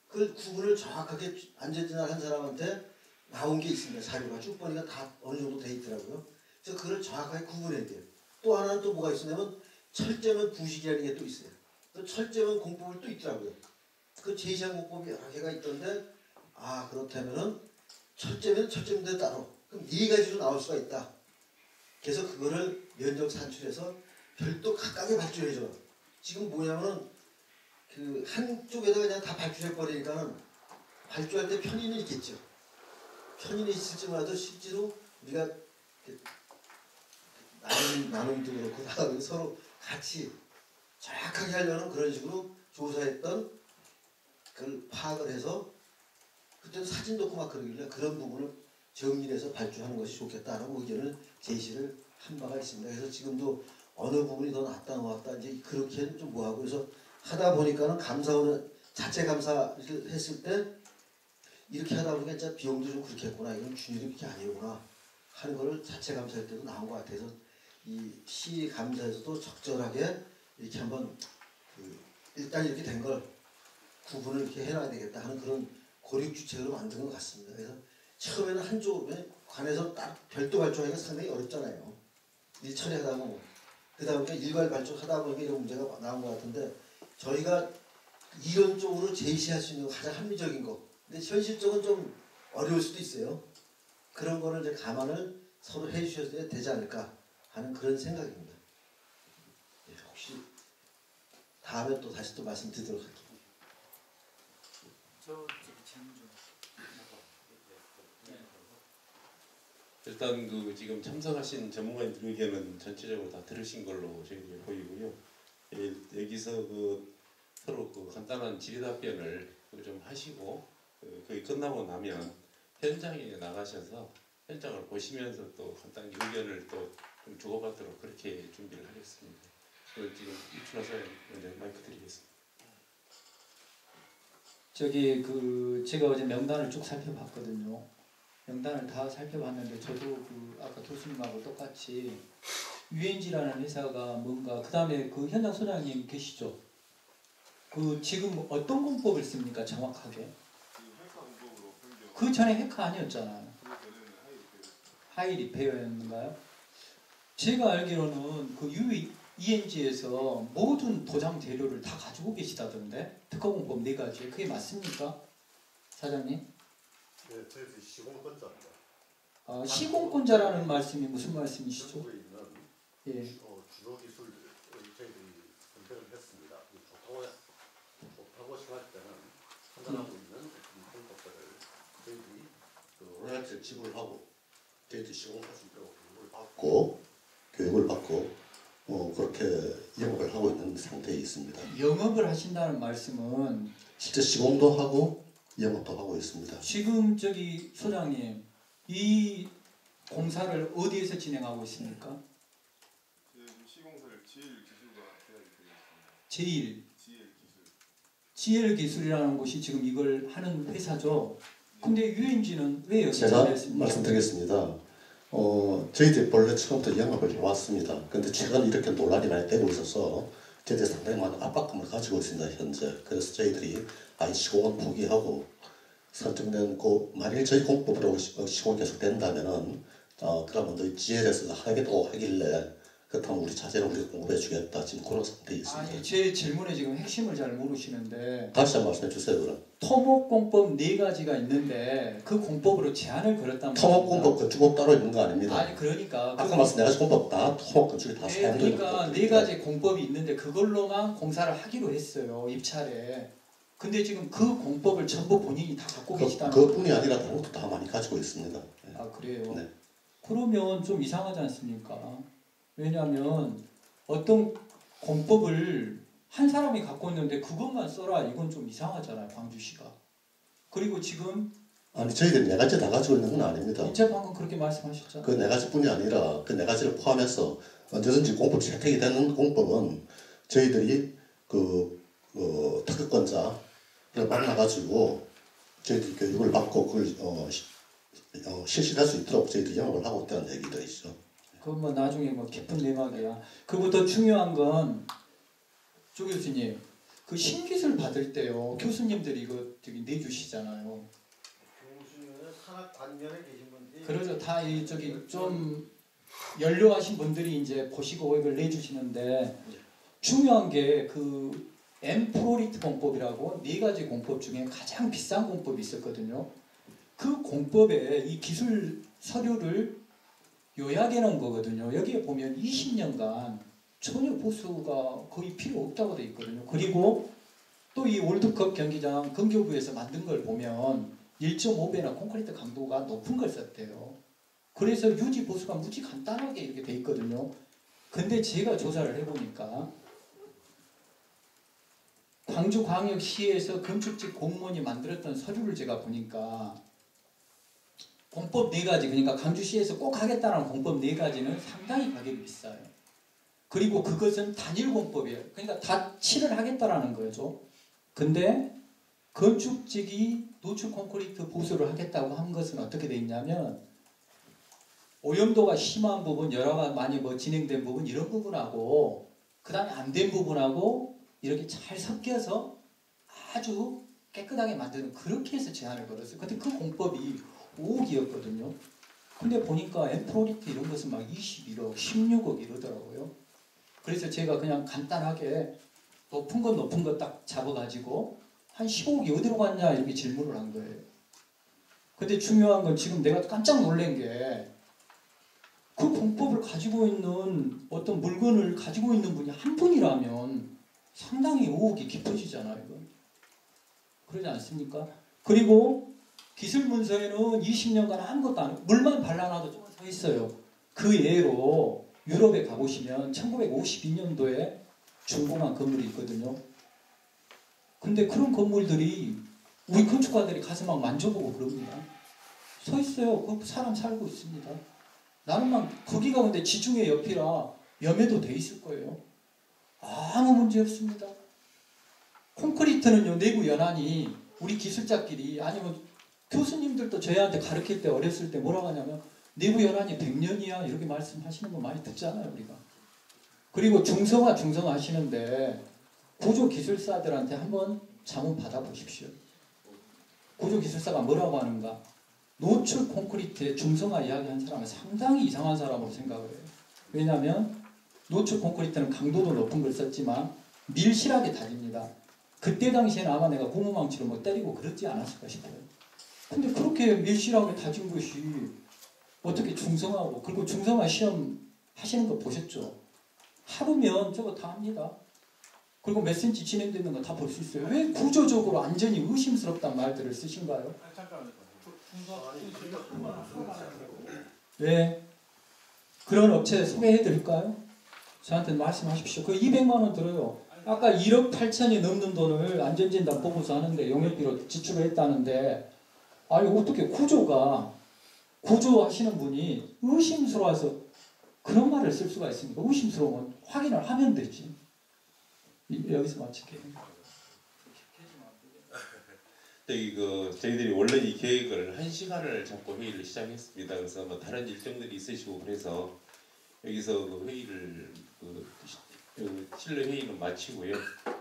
그 구분을 정확하게 안전진학한 사람한테 나온 게 있습니다. 자료가 쭉 보니까 다 어느 정도 돼 있더라고요. 그래서 그걸 정확하게 구분해야 돼요. 또 하나는 또 뭐가 있냐면 철제면 부식이라는 게 또 있어요. 또 철제면 공법을 또 있더라고요. 그 제시한 공법이 여러 개가 있던데, 아 그렇다면은 철제면 철제면대 따로, 그럼 네 가지로 나올 수가 있다. 그래서 그거를 면적 산출해서 별도 각각의 발주를 해줘. 지금 뭐냐면은 그 한쪽에다가 그냥 다 발주해 버리니까는 발주할 때 편의는 있겠죠. 편의는 있을지 몰라도 실제로 우리가 나눔도 그렇고 서로 같이 정확하게 하려는 그런 식으로 조사했던 그걸 파악을 해서, 그때는 사진 넣고 막 그러길래 그런 부분을 정리해서 발주하는 것이 좋겠다라고 의견을 제시를 한 바가 있습니다. 그래서 지금도 어느 부분이 더 낫다 놓았다 이제 그렇게는 좀 뭐하고, 그래서 하다 보니까는 감사원은 자체 감사를 했을 때 이렇게 하다 보니까 진짜 비용도 좀 그렇겠구나, 이건 균일이 그게 아니구나 하는 거를 자체 감사할 때도 나온 것 같아서 이 시 감사에서도 적절하게 이렇게 한번 일단 이렇게 된 걸 구분을 이렇게 해놔야 되겠다 하는 그런 고립주책으로 만든 것 같습니다. 그래서 처음에는 한쪽으로 관해서 딱 별도 발주하기가 상당히 어렵잖아요. 일 처리하다 보면. 그러다 보니까 일괄 발주하다 보니까 이런 문제가 나온 것 같은데, 저희가 이론적으로 제시할 수 있는 가장 합리적인 거, 근데 현실적으로 좀 어려울 수도 있어요. 그런 거를 이제 감안을 서로 해주셔야 되지 않을까 하는 그런 생각입니다. 네, 혹시 다음에 또 다시 또 말씀드리도록 할게요. 질문 좀. 일단 그 지금 참석하신 전문가님들 의견은 전체적으로 다 들으신 걸로 저희들이 보이고요. 여기서 그 서로 그 간단한 질의 답변을 좀 하시고, 거의 끝나고 나면 현장에 나가셔서 현장을 보시면서 또 간단히 의견을 또 좀 주고받도록 그렇게 준비를 하겠습니다. 지금 이춘하 사장님 먼저 마이크 드리겠습니다. 제가 어제 명단을 쭉 살펴봤거든요. 명단을 다 살펴봤는데 저도 그 아까 교수님하고 똑같이 UNG라는 회사가 뭔가, 그 다음에 그 현장 소장님 계시죠? 그 지금 어떤 공법을 씁니까 정확하게? 그 전에 해커 아니었잖아요. 하이 리페어였는가요? 제가 알기로는 그 ENG에서 모든 도장 재료를 다 가지고 계시다던데, 특허공법 4가지. 그게 맞습니까? 사장님? 네, 저희들이 시공권자입니다. 시공권자라는 말씀이 무슨 말씀이시죠? 전국에 있는 예. 주요 기술을 저희들이 선택을 했습니다. 좋다고 생각할 때는 판단하고 있는 공법들을 저희들이 로얄티를 지불하고 저희들이 시공할 수 있도록 교육을 받고 그렇게 영업을 하고 있는 상태에 있습니다. 영업을 하신다는 말씀은 실제 시공도 하고 영업도 하고 있습니다. 지금 소장님, 이 공사를 어디에서 진행하고 있습니까? 시공사를 GL기술과 계약이 되어 있습니다. GL GL기술. GL기술이라는 곳이 지금 이걸 하는 회사죠. 근데 UNG는 왜 여기 제가 자리했습니까? 말씀드리겠습니다. 저희들이 원래 처음부터 영업을 해왔습니다. 그런데 최근 이렇게 논란이 많이 되고 있어서 저희들이 상당히 많은 압박감을 가지고 있습니다. 현재. 그래서 저희들이 아예 시공은 포기하고 선정된 만일 저희 공법으로 시공이 계속 된다면은 그러면 너희 GL에서 하겠다고 하길래 그렇다면 우리 자재를 우리가 공급해 주겠다. 지금 그런 상태에 있습니다. 아니, 제 질문에 지금 핵심을 잘 모르시는데, 다시 한번 말씀해 주세요. 그럼. 토목공법 4가지가 있는데 그 공법으로 제한을 걸었단 말입니다. 토목공법 건축법 따로 있는 거 아닙니다. 아니 그러니까 아까 말씀 4가지 공법 다 토목 건축이 다 사용되는 그러니까 4가지 공법이 있는데 그걸로만 공사를 하기로 했어요, 입찰에. 근데 지금 그 공법을 전부 본인이 다 갖고 계시다는 그뿐이 아니라 다른 것도 다 많이 가지고 있습니다. 네. 아 그래요? 네. 그러면 좀 이상하지 않습니까? 왜냐하면 어떤 공법을 한 사람이 갖고 있는데 그것만 써라, 이건 좀 이상하잖아요, 광주시가. 그리고 지금 아니 저희들이 네 가지 다 가지고 있는 건 아닙니다. 이제 방금 그렇게 말씀하셨죠. 그 네 가지뿐이 아니라 그 네 가지를 포함해서 언제든지 공법 채택이 되는 공법은 저희들이 특허권자를 만나가지고 저희들이 교육을 받고 그걸 실시할 수 있도록 저희들이 영업을 하고 있다는 얘기도 있죠. 그건 뭐 나중에 뭐 깊은 내막이야. 그리고 더 중요한 건 조 교수님, 그 신기술 받을 때요 교수님들이 이거 저기 내주시잖아요. 교수님은 산학 관련에 계신 분들이 그러죠. 다 이 저기 좀 연료하신 분들이 이제 보시고 이걸 내주시는데 중요한 게 그 엠프로리트 공법이라고 네 가지 공법 중에 가장 비싼 공법이 있었거든요. 그 공법에 이 기술 서류를 요약해 놓은 거거든요. 여기에 보면 20년간 전혀 보수가 거의 필요 없다고 돼 있거든요. 그리고 또 이 월드컵 경기장 근교부에서 만든 걸 보면 1.5배나 콘크리트 강도가 높은 걸 썼대요. 그래서 유지 보수가 무지 간단하게 이렇게 돼 있거든요. 근데 제가 조사를 해보니까 광주광역시에서 건축직 공무원이 만들었던 서류를 제가 보니까 공법 4가지, 그러니까 광주시에서 꼭 하겠다는 공법 4가지는 상당히 가격이 비싸요. 그리고 그것은 단일 공법이에요. 그러니까 다 칠을 하겠다라는 거죠. 근데 건축직이 노출 콘크리트 보수를 하겠다고 한 것은 어떻게 돼 있냐면 오염도가 심한 부분, 여러 가지 많이 뭐 진행된 부분 이런 부분하고 그 다음에 안 된 부분하고 이렇게 잘 섞여서 아주 깨끗하게 만드는 그렇게 해서 제한을 걸었어요. 근데 그 공법이 5억이었거든요. 근데 보니까 엠프로리트 이런 것은 막 21억, 16억 이러더라고요. 그래서 제가 그냥 간단하게 높은 거 딱 잡아가지고 한 15억이 어디로 갔냐 이렇게 질문을 한 거예요. 근데 중요한 건 지금 내가 깜짝 놀란 게 그 공법을 가지고 있는 어떤 물건을 가지고 있는 분이 한 분이라면 상당히 의혹이 깊어지잖아요. 이건. 그러지 않습니까? 그리고 기술 문서에는 20년간 아무것도 안 하고 물만 발라놔도 좀 서 있어요. 그 예로 유럽에 가보시면 1952년도에 준공한 건물이 있거든요. 근데 그런 건물들이 우리 건축가들이 가서 막 만져보고 그럽니다. 서 있어요. 그 사람 살고 있습니다. 나는 막 거기가 근데 지중해 옆이라 염해도 돼 있을 거예요. 아무 문제 없습니다. 콘크리트는요 내부 연한이 우리 기술자끼리 아니면 교수님들도 저희한테 가르칠 때 어렸을 때 뭐라고 하냐면 내부 연한이 100년이야 이렇게 말씀하시는 거 많이 듣잖아요 우리가. 그리고 중성화 하시는데 구조기술사들한테 한번 자문 받아보십시오. 구조기술사가 뭐라고 하는가. 노출 콘크리트의 중성화 이야기한 사람은 상당히 이상한 사람으로 생각을 해요. 왜냐하면 노출 콘크리트는 강도도 높은 걸 썼지만 밀실하게 다집니다. 그때 당시에는 아마 내가 고무망치로 뭐 때리고 그러지 않았을까 싶어요. 근데 그렇게 밀실하게 다진 것이 어떻게 중성화하고 그리고 중성화 시험 하시는 거 보셨죠? 하루면 저거 다 합니다. 그리고 몇 센치 진행되는 거 다 볼 수 있어요. 왜 구조적으로 안전이 의심스럽단 말들을 쓰신가요? 왜? 그런 업체 소개해 드릴까요? 저한테 말씀하십시오. 그 200만 원 들어요. 아까 1억 8천이 넘는 돈을 안전진단 보고서 하는데 용역비로 지출을 했다는데 아니 어떻게 구조하시는 분이 의심스러워서 그런 말을 쓸 수가 있습니까? 의심스러우면 확인을 하면 되지. 여기서 마칠게요. 저희들이 원래 이 계획을 1시간을 잡고 회의를 시작했습니다. 그래서 뭐 다른 일정들이 있으시고 그래서 여기서 그 회의를 실내 회의는 마치고요.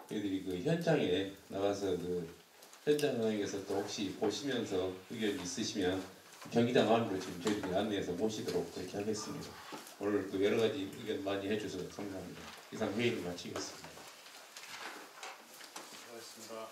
저희들이 그 현장에 나가서 그 현장에서 또 혹시 보시면서 의견이 있으시면 경기장 안으로 지금 저희들이 안내해서 모시도록 그렇게 하겠습니다. 오늘 그 여러 가지 의견 많이 해주셔서 감사합니다. 이상 회의를 마치겠습니다. 고맙습니다.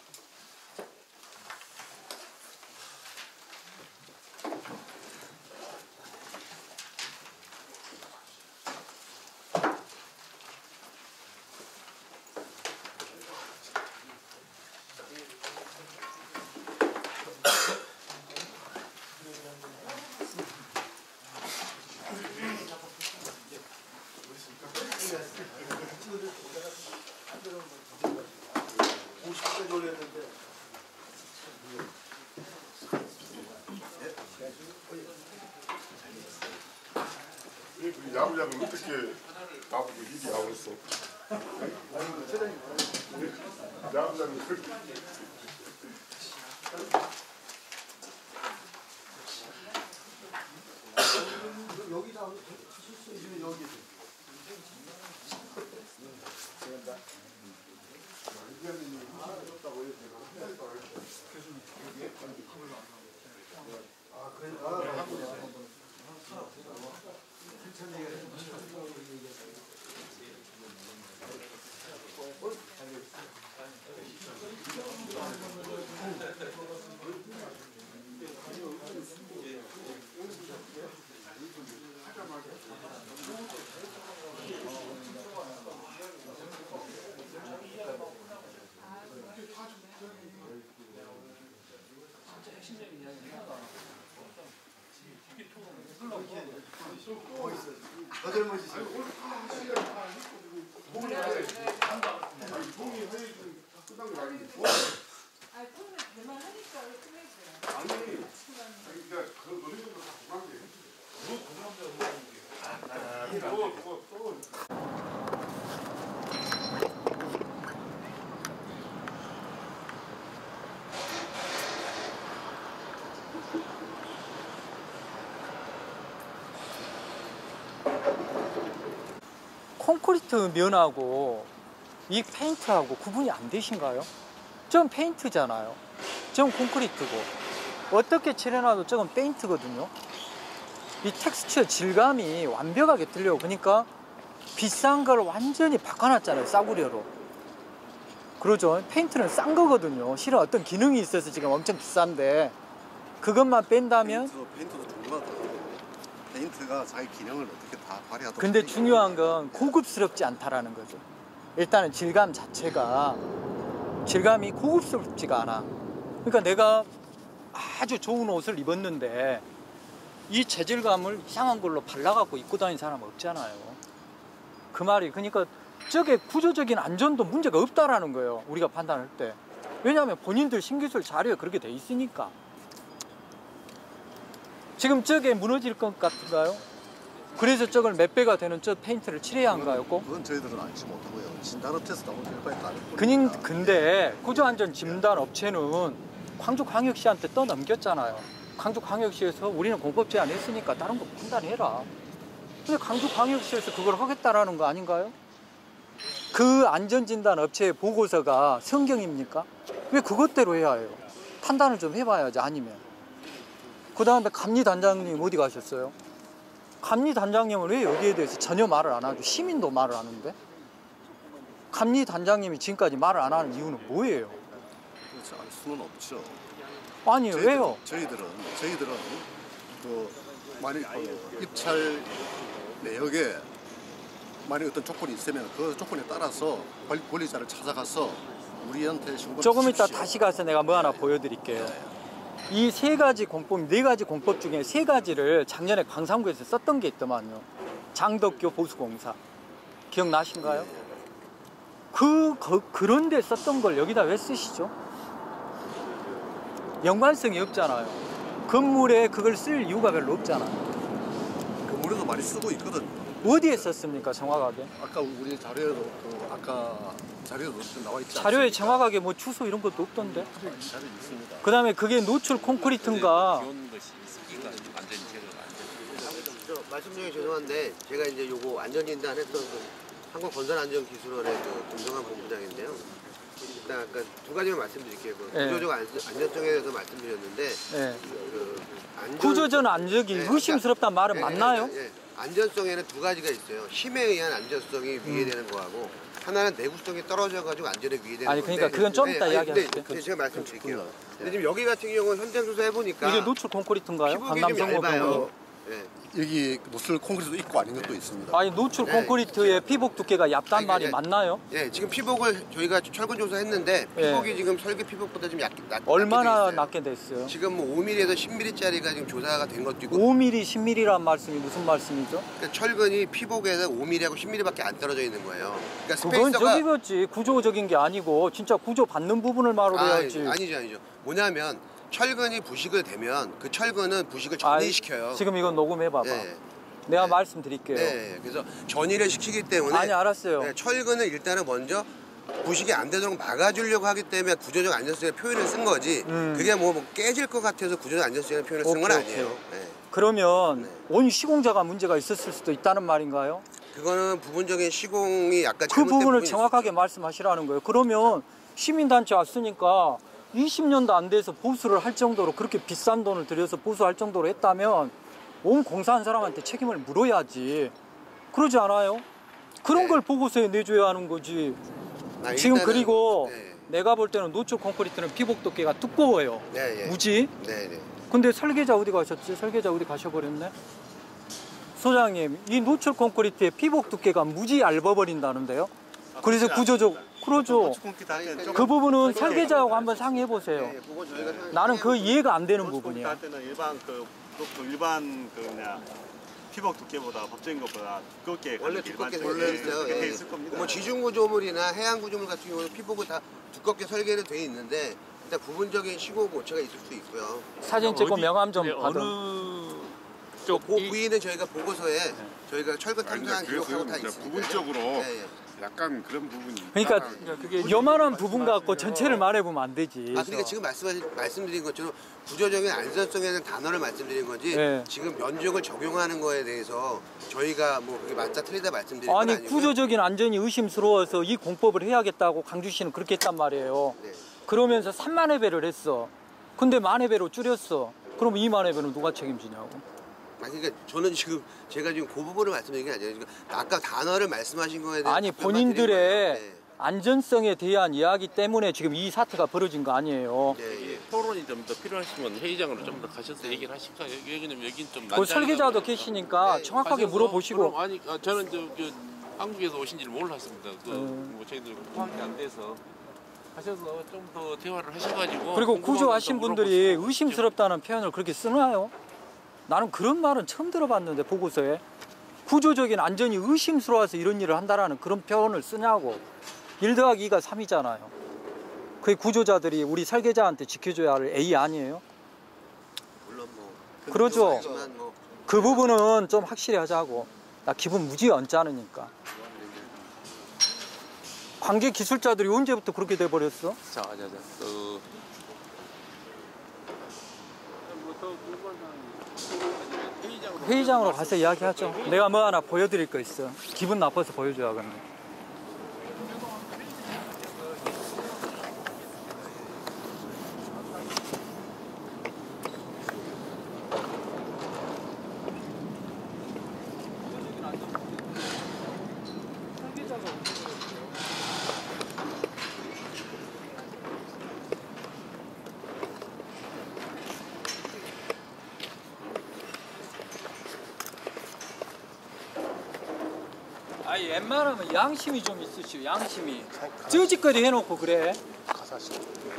야구장을 어떻게 나보고 얘기하고 있어? 야구장을 그렇게 여기다 하실 수 있으면 여기. 아, 그러니까 더 젊으시죠? 콘크리트 면하고 이 페인트하고 구분이 안 되신가요? 전 페인트잖아요. 전 콘크리트고 어떻게 칠해놔도 저건 페인트거든요. 이 텍스처 질감이 완벽하게 틀려요. 그러니까 비싼 걸 완전히 바꿔놨잖아요. 싸구려로. 그러죠. 페인트는 싼 거거든요. 실은 어떤 기능이 있어서 지금 엄청 비싼데 그것만 뺀다면 페인트도 종류가 다르고 페인트가 자기 기능을 어떻게 다 발휘하도록. 근데 중요한 건 고급스럽지 않다라는 거죠. 일단은 질감 자체가 질감이 고급스럽지가 않아. 그러니까 내가 아주 좋은 옷을 입었는데 이 재질감을 이상한 걸로 발라갖고 입고 다니는 사람은 없잖아요. 그 말이 그러니까 저게 구조적인 안전도 문제가 없다라는 거예요. 우리가 판단할 때. 왜냐하면 본인들 신기술 자료에 그렇게 돼 있으니까. 지금 저게 무너질 것 같은가요? 그래서 저걸 몇 배가 되는 저 페인트를 칠해야 한가요? 꼭? 그건 저희들은 알지 못하고요. 진단업체에서 나온 결과에 따를 뿐입니다. 근데 구조안전 진단 업체는 광주광역시한테 떠넘겼잖아요. 광주광역시에서 우리는 공법 제안 했으니까 다른 거 판단해라. 근데 광주광역시에서 그걸 하겠다라는 거 아닌가요? 그 안전진단 업체의 보고서가 성경입니까? 왜 그것대로 해야 해요? 판단을 좀 해봐야지. 아니면 그 다음에 감리단장님 어디 가셨어요? 감리단장님은 왜 여기에 대해서 전혀 말을 안 하죠? 시민도 말을 안 하는데? 감리단장님이 지금까지 말을 안 하는 이유는 뭐예요? 그렇죠. 알 수는 없죠. 아니 왜요? 저희들은 그 만약 입찰 내역에 만약 어떤 조건이 있으면 그 조건에 따라서 권리자를 찾아가서 우리한테 신고를 조금 이따 주십시오. 다시 가서 내가 뭐 하나 보여드릴게요. 이 세 가지 공법, 네 가지 공법 중에 세 가지를 작년에 광산구에서 썼던 게 있더만요. 장덕교 보수공사. 기억나신가요? 그런 데 썼던 걸 여기다 왜 쓰시죠? 연관성이 없잖아요. 건물에 그걸 쓸 이유가 별로 없잖아요. 건물에도 많이 쓰고 있거든. 어디에 썼습니까, 정확하게? 아까 우리 자료에도 아까 자료에도 나와 있지 자료에 않습니까? 정확하게 뭐 주소 이런 것도 없던데. 자료 있습니다. 그 다음에 그게 노출 콘크리트인가. 저 말씀 중에 죄송한데 제가 이제 요거 안전진단 했던 그 한국건설안전기술원의 그 김동환 본부장인데요. 일단 아까 두 가지만 말씀드릴게요. 그 네. 구조적 안전성에 대해서 말씀드렸는데 네. 그 구조전 안전이 네, 의심스럽단 말은 네, 맞나요? 네, 네. 안전성에는 두 가지가 있어요. 힘에 의한 안전성이 위해되는 거하고 하나는 내구성이 떨어져가지고 안전에 위해되는 아니 건데. 그러니까 그건 좀 이따 이야기할게요. 네, 제가 말씀드릴게요. 근데 지금 여기 같은 경우는 현장 조사 해보니까 이게 노출 콘크리트인가요? 피복이 좀 강남성호 얇아요. 병원. 네. 여기 노출 콘크리트도 있고 아닌 것도 있습니다. 아니 노출 네. 콘크리트의 피복 두께가 얇단 아니, 말이 네. 맞나요? 예, 지금 피복을 저희가 철근 조사했는데 피복이 지금 설계 피복보다 좀 낮게 돼 얼마나 있어요. 낮게 됐어요? 지금 뭐 5mm에서 10mm짜리가 지금 조사가 된 것도 있고 5mm, 10mm란 말씀이 무슨 말씀이죠? 그러니까 철근이 피복에서 5mm하고 10mm밖에 안 떨어져 있는 거예요. 그러니까 그건 스페이서가 저기겠지. 구조적인 게 아니고 진짜 구조 받는 부분을 말해야지. 아니죠. 뭐냐면 철근이 부식을 되면 그 철근은 부식을 전이시켜요. 지금 이건 녹음해봐봐. 예. 내가 말씀드릴게요. 네, 그래서 전이를 시키기 때문에 아니 알았어요. 네, 철근을 일단은 먼저 부식이 안 되도록 막아주려고 하기 때문에 구조적 안전성의 표현을 쓴 거지. 그게 뭐 깨질 것 같아서 구조적 안전성의 표현을 쓴 건 아니에요. 네. 그러면 온 시공자가 문제가 있었을 수도 있다는 말인가요? 그거는 부분적인 시공이 약간 그 잘못된 부분을 부분이 정확하게 있었죠. 말씀하시라는 거예요. 그러면 시민단체 왔으니까 20년도 안 돼서 보수를 할 정도로 그렇게 비싼 돈을 들여서 보수할 정도로 했다면 온 공사한 사람한테 책임을 물어야지. 그러지 않아요? 그런 네. 걸 보고서에 내줘야 하는 거지. 지금 일단은, 그리고 네. 내가 볼 때는 노출 콘크리트는 피복 두께가 두꺼워요. 네, 예. 무지? 네, 네. 근데 설계자 어디 가셨지? 설계자 어디 가셔버렸네? 소장님, 이 노출 콘크리트의 피복 두께가 무지 얇아버린다는데요? 그래서 구조적, 그러죠. 그 부분은 설계자하고 한번 상의해 보세요. 네, 그건 저희가 나는 그 이해가 안 되는 부분이야. 할 때는 일반 피복 두께보다 법적인 것보다 두껍게 원래 두껍게 돼 있어요. 돼 예. 있을 겁니다. 뭐 지중 구조물이나 해양 구조물 같은 경우는 피복은 다 두껍게 설계는 돼 있는데 일단 부분적인 시공 고체가 있을 수 있고요. 사진 찍고 명함 좀 받아. 그 부위는 저희가 보고서에 저희가 철근 탐사한 기록하고 다 있습니다. 부분적으로 예, 예. 약간 그런 부분이 그러니까 요만한 부분 갖고 전체를 말해보면 안 되지. 아, 그러니까 지금 말씀드린 것처럼 구조적인 안전성에 대한 단어를 말씀드린 거지 네. 지금 면적을 적용하는 거에 대해서 저희가 뭐 그게 맞다 틀리다 말씀드린 건 아니 아니고요. 구조적인 안전이 의심스러워서 이 공법을 해야겠다고 강주시는 그렇게 했단 말이에요. 네. 그러면서 3만회 배를 했어. 근데 만회 배로 줄였어. 그럼 2만회 배는 누가 책임지냐고. 아, 그러니까 저는 지금 제가 지금 그 부분을 말씀드린 게 아니라 지금 아까 단어를 말씀하신 거에 대해서 아니 답변만 드린 본인들의 거예요. 네. 안전성에 대한 이야기 때문에 지금 이 사태가 벌어진 거 아니에요. 예, 예. 토론이 좀 더 필요하시면 회의장으로 좀 더 가셔서 얘기를 하실까? 여기는 여긴 좀 그 설계자도 계시니까 네, 정확하게 가셔서 물어보시고. 그럼 아니 저는 한국에서 오신지를 몰랐습니다. 뭐 저희들 파악이 안 돼서 하셔서 좀 더 대화를 하셔가지고 그리고 궁금한 구조하신 것도 분들이 물어보시고. 의심스럽다는 표현을 그렇게 쓰나요? 나는 그런 말은 처음 들어봤는데 보고서에 구조적인 안전이 의심스러워서 이런 일을 한다라는 그런 표현을 쓰냐고. 1 더하기 2가 3이잖아요. 그게 구조자들이 우리 설계자한테 지켜줘야 할 A 아니에요? 물론 뭐 그러죠. 하지만 뭐 그 부분은 좀 확실히 하자고. 나 기분 무지 언짢으니까. 관계 기술자들이 언제부터 그렇게 돼버렸어? 자, 회의장으로 가서 이야기하죠. 내가 뭐 하나 보여드릴 거 있어. 기분 나빠서 보여줘야겠네. 아니 웬만하면 양심이 좀 있으시오. 양심이 찌직거리 해놓고 그래.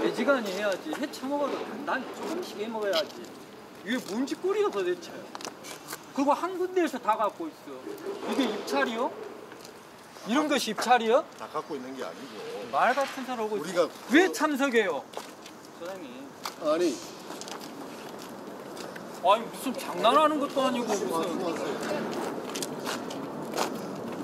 애지간히 해야지. 해 처먹어도 간단히 조금씩 해먹어야지. 이게 뭔 짓거리야 도대체. 그리고 한 군데에서 다 갖고 있어. 이게 입찰이요? 이런 것이 입찰이요? 다 갖고 있는 게 아니고 말 같은 소리 하고 우리가 왜 참석해요? 소장님. 아니 아니 무슨 장난하는 것도 아니고 무슨.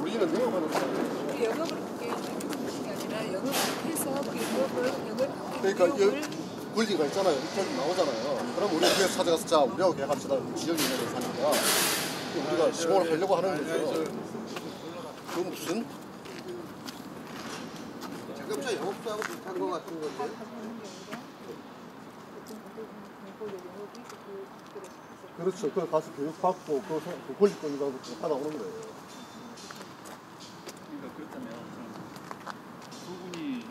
우리는 영업하는 사람이에요. 그 영업을 그게 아니라 영업을 해서 그 영업을 그러니까 권리가 있잖아요. 입찰이 나오잖아요. 그럼 우리 그래서 찾아가서 자 우리하고 계약합시다. 지역에 있는 데서 사니까 우리가 시공을 하려고 하는 거죠. 그건 무슨? 자동차 영업소하고 비슷한 거 같은 건데. 그렇죠. 그 가서 교육받고 그 권리권을 가지고 받아오는 거예요. 그러니까 그렇다면 두 분이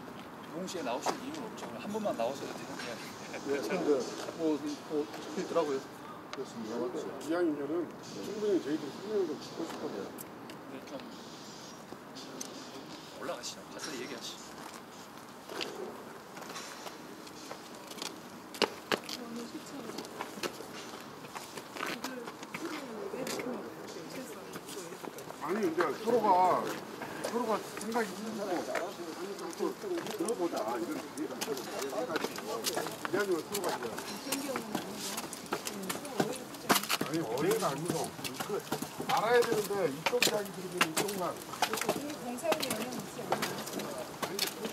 동시에 나오실 이유는 없죠. 한 분만 나오셔도 되는 거예요. 네, 그런데 뭐 적혀 있더라고요. 그렇습니다. 이왕이면은 충분히 저희들 설명을 좀 듣고 싶거든요. 네, 좀 올라가시죠. 가서 얘기하시죠. 아니 근데 서로가 생각이 있고 들어보자. 이런 이야기를 서로가 아니 어예가 아니고 알아야 되는데 이쪽 이야기 들으면 이쪽만. 이 공사위원은 있지 않나요?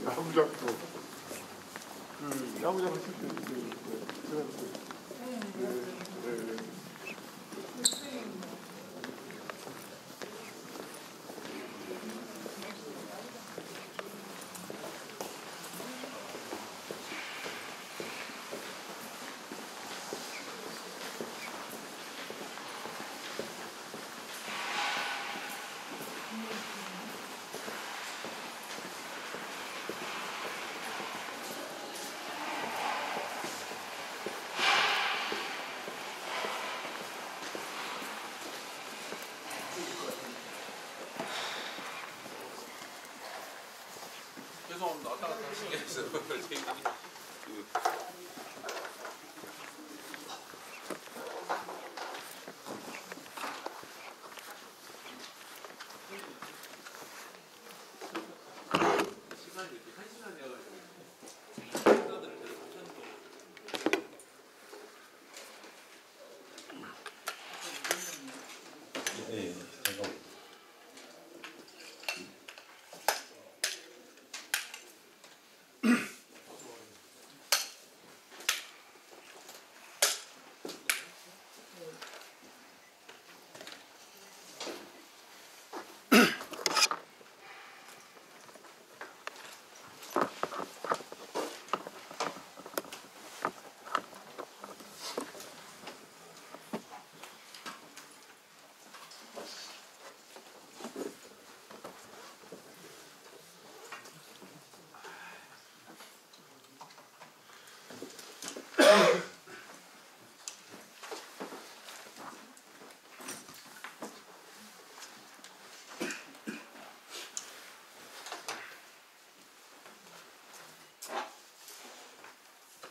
야구장도 그 야구장 했을 때 죄송합니다. 왔다 갔다 하시게 해서 시간이 이렇게 1시간 되어가지고 식사들을 계속 하셨는 거. 네, 잠깐.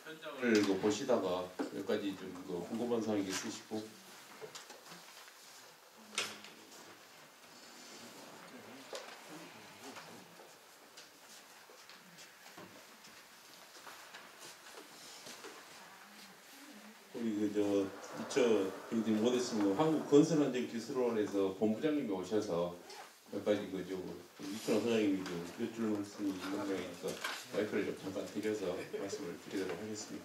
현장을 보시다가 몇 가지 좀 궁금한 사항이 있으시고 우리 저희 못했으면 한국건설안전기술원에서 본부장님이 오셔서 몇 가지 이춘호 소장님이 몇 줄 말씀이 있는 모양이니까 마이크를 좀 잠깐 드려서 말씀을 드리도록 하겠습니다.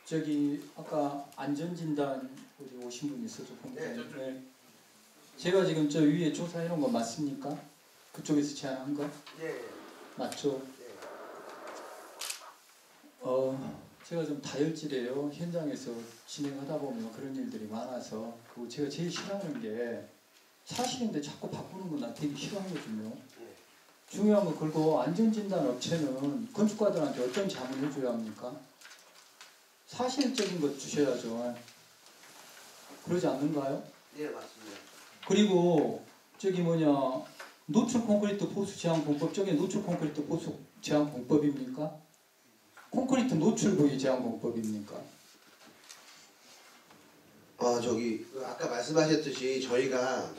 저기 아까 안전진단 우리 오신 분 있었죠? 네. 제가 지금 저 위에 조사해 놓은 거 맞습니까? 그쪽에서 제안한 거? 예. 맞죠? 제가 좀 다혈질이에요. 현장에서 진행하다 보면 그런 일들이 많아서 그리고 제가 제일 싫어하는 게 사실인데 자꾸 바꾸는 건 나 되게 싫어하거든요. 중요한 건 그리고 안전진단 업체는 건축가들한테 어떤 자문을 해줘야 합니까? 사실적인 것 주셔야죠. 그러지 않는가요? 예, 맞습니다. 그리고 저기 노출 콘크리트 보수 제한 공법 중에 노출 콘크리트 보수 제한 공법입니까? 콘크리트 노출 부위 제한 공법입니까? 저기 아까 말씀하셨듯이 저희가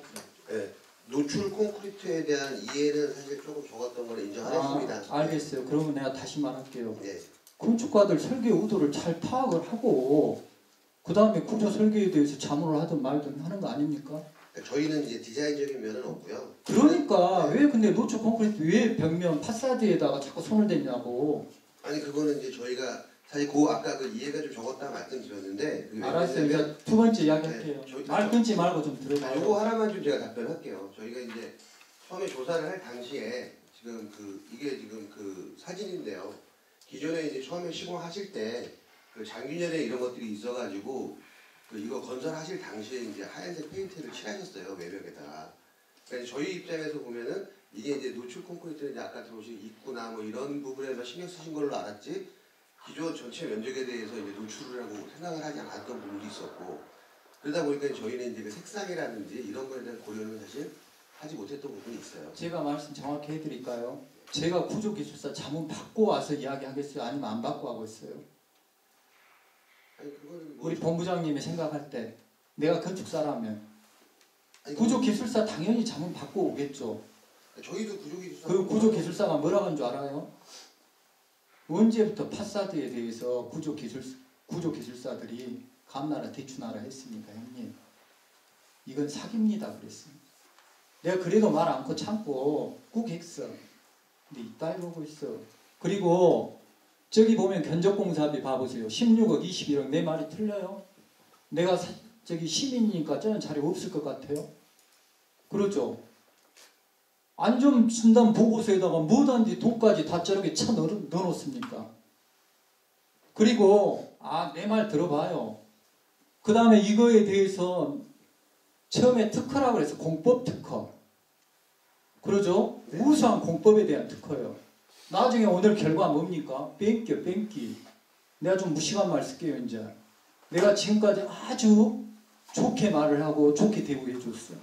노출 콘크리트에 대한 이해는 사실 조금 적었던 걸 인정하겠습니다. 알겠어요. 그러면 내가 다시 말할게요. 네. 건축가들 설계 의도를 잘 파악을 하고 그 다음에 구조 설계에 대해서 자문을 하든 말든 하는 거 아닙니까? 저희는 이제 디자인적인 면은 없고요. 그러니까 왜 근데 노출 콘크리트 왜 벽면 파사드에다가 자꾸 손을 대냐고. 아니 그거는 이제 저희가 사실 아까 그 이해가 좀 적었다 말씀드렸는데 알았어요. 이제 두 번째 이야기할게요. 말 끊지 말고 좀 들어봐요. 요거 하나만 좀 제가 답변할게요. 저희가 이제 처음에 조사를 할 당시에 지금 이게 지금 그 사진인데요. 기존에 이제 처음에 시공하실 때 그 장균열에 이런 것들이 있어가지고 이거 건설하실 당시에 이제 하얀색 페인트를 칠하셨어요, 외벽에다가. 그러니까 저희 입장에서 보면은 이게 이제 노출 콘크리트는 이제 아까 들어오신 입구나 뭐 이런 부분에만 신경 쓰신 걸로 알았지 기존 전체 면적에 대해서 이제 노출이라고 생각을 하지 않았던 부분도 있었고 그러다 보니까 저희는 이제 그 색상이라든지 이런 거에 대한 고려는 사실 하지 못했던 부분이 있어요. 제가 말씀 정확히 해드릴까요? 제가 구조기술사 자문 받고 와서 이야기하겠어요? 아니면 안 받고 하고 있어요? 아니 그거는 우리 본부장님이 생각할 때 내가 건축사라면 구조기술사 당연히 자문 받고 오겠죠. 저희도 구조기술사 그 구조기술사가 뭐라고 하는 줄 알아요? 언제부터 파사드에 대해서 구조기술사들이 감나라 대추나라 했습니까, 형님? 이건 사기입니다 그랬어요. 내가 그래도 말 않고 참고 꾹 했어. 근데 이따 이러고 있어. 그리고 저기 보면 견적공사비 봐보세요. 16억 21억 내 말이 틀려요? 내가 저기 시민이니까 저는 자리 없을 것 같아요? 그렇죠? 안전 진단 보고서에다가 뭐든지 돈까지 다 저렇게 쳐 넣어놓습니까? 그리고 내 말 들어봐요. 그 다음에 이거에 대해서 처음에 특허라고 그래서 공법 특허. 그러죠? 우수한 공법에 대한 특허예요. 나중에 오늘 결과 뭡니까? 뺑기. 내가 좀 무식한 말 쓸게요 이제. 내가 지금까지 아주 좋게 말을 하고 좋게 대우해 줬어.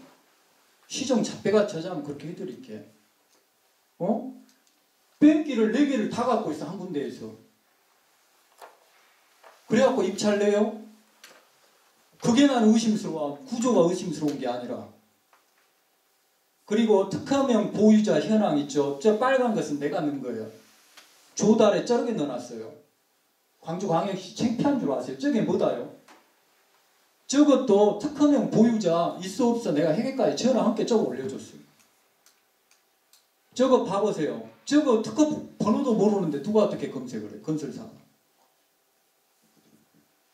시정 잡배가 저자면 그렇게 해드릴게. 뺑기를 4개를 다 갖고 있어 한 군데에서. 그래갖고 입찰 내요? 그게 난 의심스러워. 구조가 의심스러운 게 아니라. 그리고 특허명 보유자 현황 있죠. 저 빨간 것은 내가 넣은 거예요. 조달에 저렇게 넣어놨어요. 광주광역시 창피한 줄 아세요? 저게 뭐다요? 저것도 특허명 보유자 있어 없어 내가 회계까지 저랑 함께 저거 올려줬어요. 저거 봐보세요. 저거 특허 번호도 모르는데 누가 어떻게 검색을 해? 건설사가.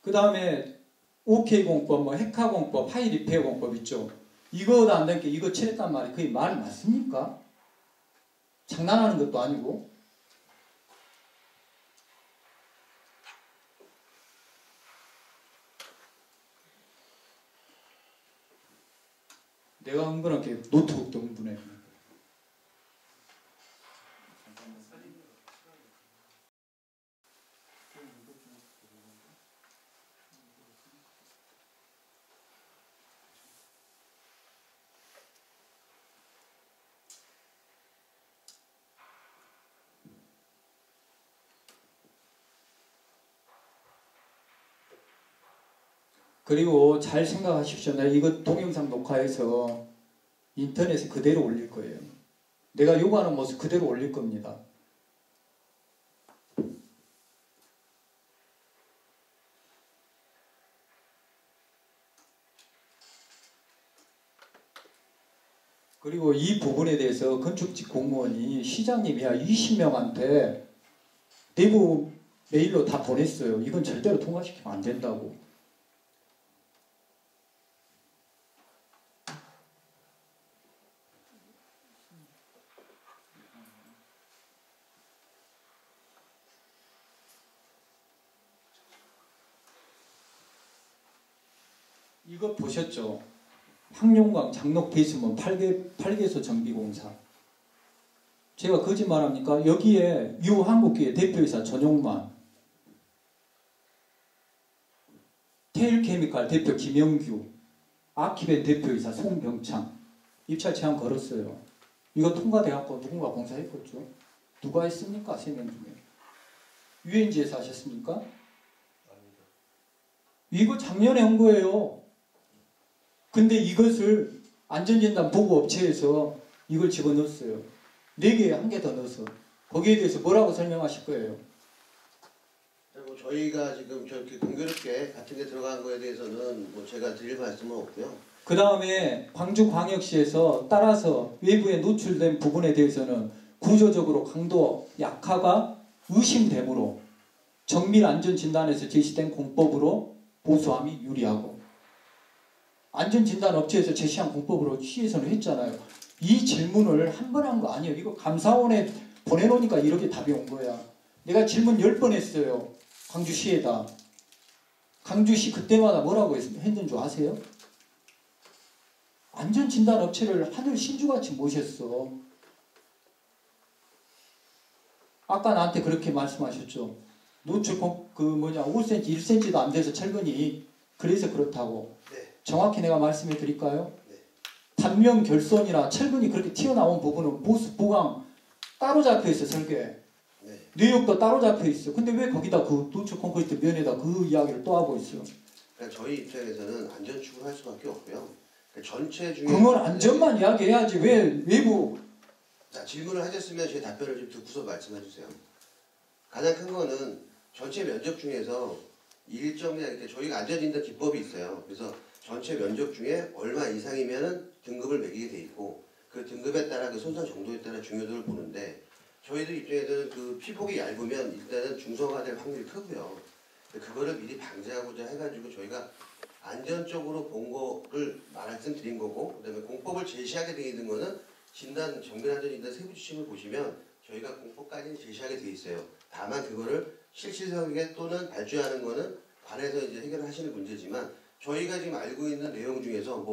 그 다음에 OK공법, 뭐 헤카공법, 하이리페어공법 있죠. 이거도 안 된 게 이거 칠했단 말이 그게 말이 맞습니까? 장난하는 것도 아니고. 내가 흥분하게 노트북도 흥분해. 그리고 잘 생각하십시오. 내가 이거 동영상 녹화해서 인터넷에 그대로 올릴 거예요. 내가 요구하는 모습 그대로 올릴 겁니다. 그리고 이 부분에 대해서 건축직 공무원이 시장님이야 20명한테 내부 메일로 다 보냈어요. 이건 절대로 통과시키면 안 된다고. 이거 보셨죠? 황룡강 장록 배수문 8개소 정비공사. 제가 거짓말합니까? 여기에 유한국기의 대표이사 전용만, 테일케미칼 대표 김영규, 아키벤 대표이사 송병창 입찰 제안 걸었어요. 이거 통과돼갖고 누군가 공사했겠죠. 누가 했습니까? 3명 중에. 유엔지에서 하셨습니까? 이거 작년에 한 거예요. 근데 이것을 안전진단 보고업체에서 이걸 집어넣었어요. 4개에 1개 더 넣어서. 거기에 대해서 뭐라고 설명하실 거예요? 뭐 저희가 지금 저렇게 공교롭게 같은 데 들어간 거에 대해서는 뭐 제가 드릴 말씀은 없고요. 그 다음에 광주광역시에서 따라서 외부에 노출된 부분에 대해서는 구조적으로 강도 약화가 의심되므로 정밀안전진단에서 제시된 공법으로 보수함이 유리하고 안전진단 업체에서 제시한 공법으로 시에서는 했잖아요. 이 질문을 한 번 한 거 아니에요. 이거 감사원에 보내놓으니까 이렇게 답이 온 거야. 내가 질문 10번 했어요. 광주시에다. 광주시 그때마다 뭐라고 했는 줄 아세요? 안전진단 업체를 하늘 신주같이 모셨어. 아까 나한테 그렇게 말씀하셨죠. 노출 5cm, 1cm도 안 돼서 철근이 그래서 그렇다고. 네. 정확히 내가 말씀해 드릴까요? 네. 단면 결손이나 철근이 그렇게 튀어나온 부분은 보수 보강 따로 잡혀 있어 설계. 네. 내역도 따로 잡혀 있어. 근데 왜 거기다 그 노출 콘크리트 면에다 그 이야기를 또 하고 있어? 그러니까 저희 입장에서는 안전 추구할 수밖에 없고요. 그러니까 전체 중에 그건 안전만 이야기해야지 왜 외부. 자, 질문을 하셨으면 제 답변을 좀 듣고서 말씀해 주세요. 가장 큰 거는 전체 면적 중에서 일정량 이렇게 저희가 안전진단 기법이 있어요. 그래서 전체 면적 중에 얼마 이상이면은 등급을 매기게 돼 있고 그 등급에 따라 그 손상 정도에 따라 중요도를 보는데 저희들 입장에서는 그 피폭이 얇으면 일단은 중성화될 확률이 크고요. 그거를 미리 방지하고자 해가지고 저희가 안전적으로 본 거를 말씀드린 거고 그다음에 공법을 제시하게 되어 있는 거는 진단 정밀안전진단 세부 지침을 보시면 저희가 공법까지는 제시하게 돼 있어요. 다만 그거를 실질적이게 또는 발주하는 거는 관에서 이제 해결하시는 문제지만 저희가 지금 알고 있는 내용 중에서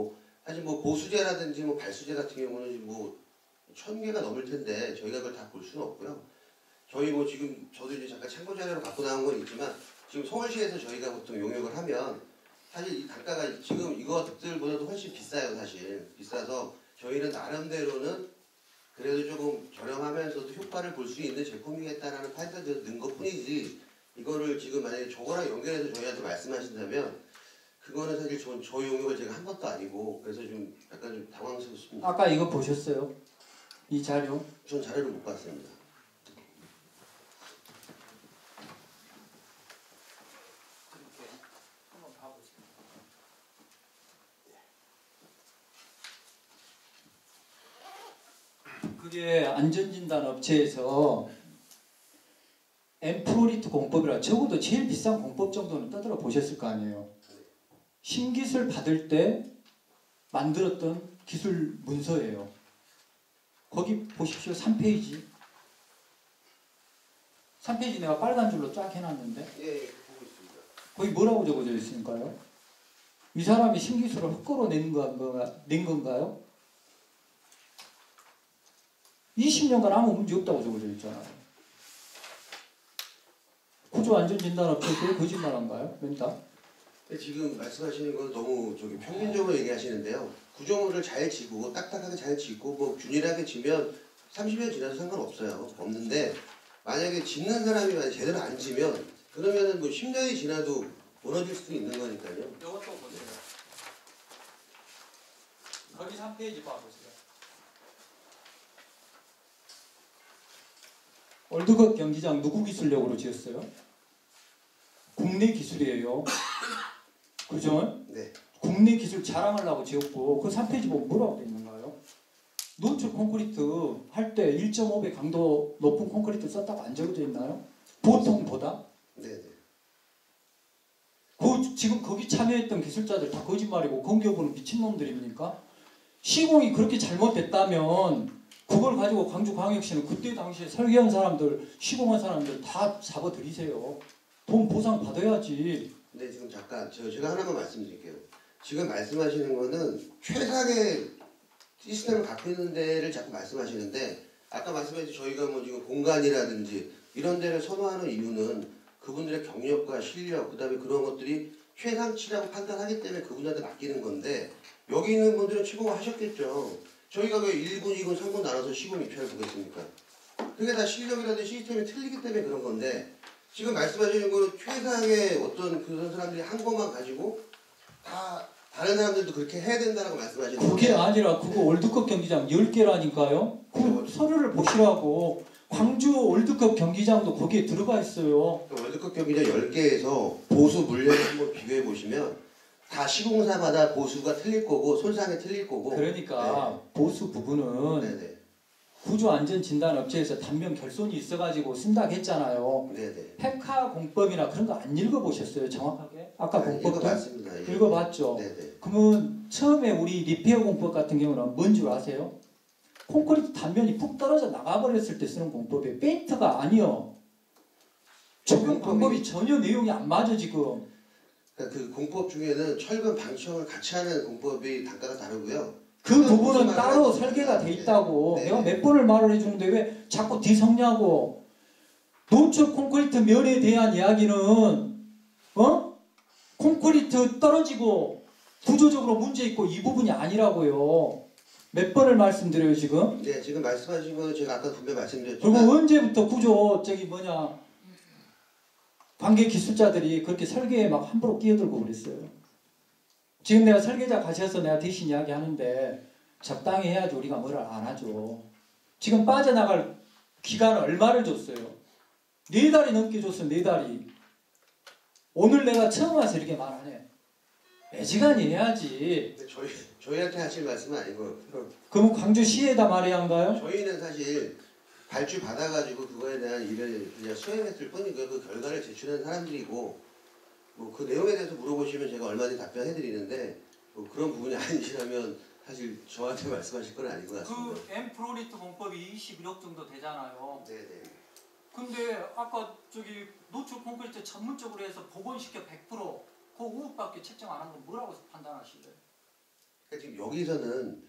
사실 보수제라든지 발수제 같은 경우는 1000개가 넘을 텐데 저희가 그걸 다 볼 수는 없고요. 저희 지금 저도 이제 잠깐 참고 자료로 갖고 나온 건 있지만 지금 서울시에서 저희가 보통 용역을 하면 사실 이 단가가 지금 이것들보다도 훨씬 비싸요. 사실 비싸서 저희는 나름대로는 그래도 조금 저렴하면서도 효과를 볼 수 있는 제품이겠다라는 판단에서 넣은 것 뿐이지 이거를 지금 만약에 저거랑 연결해서 저희한테 말씀하신다면 그거는 사실 저 용역을 제가 한 것도 아니고 그래서 좀 약간 좀 당황스럽습니다. 아까 이거 보셨어요? 이 자료? 전 자료를 못 봤습니다. 그게 안전진단 업체에서 엠프로리트 공법이라 적어도 제일 비싼 공법 정도는 떠들어 보셨을 거 아니에요. 신기술 받을 때 만들었던 기술 문서예요. 거기 보십시오. 3페이지. 3페이지 내가 빨간 줄로 쫙 해놨는데 예, 보고 있습니다. 거기 뭐라고 적어져 있을까요? 이 사람이 신기술을 헛걸어 낸 건가요? 20년간 아무 문제 없다고 적어져 있잖아요. 구조안전진단업체에서 거짓말한가요? 멘다? 지금 말씀하시는 건 너무 평균적으로 얘기하시는데요. 구조물을 잘 지고 딱딱하게 잘 짓고 균일하게 지면 30년 지나도 상관없어요. 없는데 만약에 짓는 사람이 제대로 안 지면 그러면은 10년이 지나도 무너질 수도 있는 거니까요. 이것도 보세요. 거기 3페이지 봐보세요. 월드컵 경기장 누구 기술력으로 지었어요? 국내 기술이에요. 그죠? 네. 국내 기술 자랑하려고 지었고 그 3페이지 보면 뭐라고 돼 있는가요? 노출 콘크리트 할 때 1.5배 강도 높은 콘크리트 썼다고 안 적어져 있나요? 보통보다? 네. 지금 거기 참여했던 기술자들 다 거짓말이고 건교부는 미친놈들입니까? 시공이 그렇게 잘못됐다면 그걸 가지고 광주광역시는 그때 당시에 설계한 사람들, 시공한 사람들 다 잡아들이세요. 돈 보상 받아야지. 네, 지금 잠깐 제가 하나만 말씀드릴게요. 지금 말씀하시는 거는 최상의 시스템을 갖고 있는 데를 자꾸 말씀하시는데 아까 말씀하신 저희가 지금 공간이라든지 이런 데를 선호하는 이유는 그분들의 경력과 실력 그다음에 그런 것들이 최상치라고 판단하기 때문에 그분한테 맡기는 건데 여기 있는 분들은 취급을 하셨겠죠. 저희가 왜 1군, 2군, 3군 나눠서 시공 입찰을 보겠습니까? 그게 다 실력이라든 시스템이 틀리기 때문에 그런 건데 지금 말씀하시는 거는 최상의 어떤 그런 사람들이 한 것만 가지고 다 다른 사람들도 그렇게 해야 된다고 말씀하시는 거예요. 그게 아니라 그거 월드컵 경기장 10개라니까요. 그 서류를 보시라고. 광주 월드컵 경기장도 거기에 들어가 있어요. 월드컵 경기장 10개에서 보수 물량을 한번 비교해 보시면 다 시공사마다 보수가 틀릴 거고 손상이 틀릴 거고. 그러니까 보수 부분은 네네. 구조안전진단업체에서 단면 결손이 있어가지고 쓴다고 했잖아요. 네네. 페카 공법이나 그런 거 안 읽어보셨어요? 정확하게? 아까 공법도? 읽어봤습니다. 읽어봤죠? 네네. 그러면 처음에 우리 리페어 공법 같은 경우는 뭔 줄 아세요? 콘크리트 단면이 푹 떨어져 나가버렸을 때 쓰는 공법이에요. 페인트가 아니요. 적용 방법이 전혀 내용이 안 맞아 지금. 그러니까 그 공법 중에는 철근 방청을 같이 하는 공법이 단가가 다르고요. 그 부분은 따로 설계가 돼 있다고. 네. 내가 몇 번을 말을 해주는데 왜 자꾸 뒤섞냐고. 노출 콘크리트 면에 대한 이야기는 콘크리트 떨어지고 구조적으로 문제 있고 이 부분이 아니라고요. 몇 번을 말씀드려요 지금? 네, 지금 말씀하신 거는 제가 아까 분명히 그리고 말씀드렸지만 언제부터 구조 관계 기술자들이 그렇게 설계에 막 함부로 끼어들고 그랬어요. 지금 내가 설계자 가셔서 내가 대신 이야기하는데 적당히 해야지 우리가 뭐를 안 하죠. 지금 빠져나갈 기간을 얼마를 줬어요? 4달이 넘게 줬어요. 4달이. 오늘 내가 처음 와서 이렇게 말하네. 매지간히 해야지. 저희한테 하실 말씀은 아니고 그럼 광주시에다 말해야 한가요? 저희는 사실 발주 받아가지고 그거에 대한 일을 그냥 수행했을 뿐이고 그 결과를 제출한 사람들이고 뭐 그 내용에 대해서 물어보시면 제가 얼마든지 답변해드리는데 뭐 그런 부분이 아니시라면 사실 저한테 말씀하실 건 아닌 것 같습니다. 그 엠프로리트 공법이 21억 정도 되잖아요. 네네. 근데 아까 노출 콘크리트 전문적으로 해서 복원시켜 100% 그 5억밖에 책정 안 한 건 뭐라고 판단하실래요? 그러니까 지금 여기서는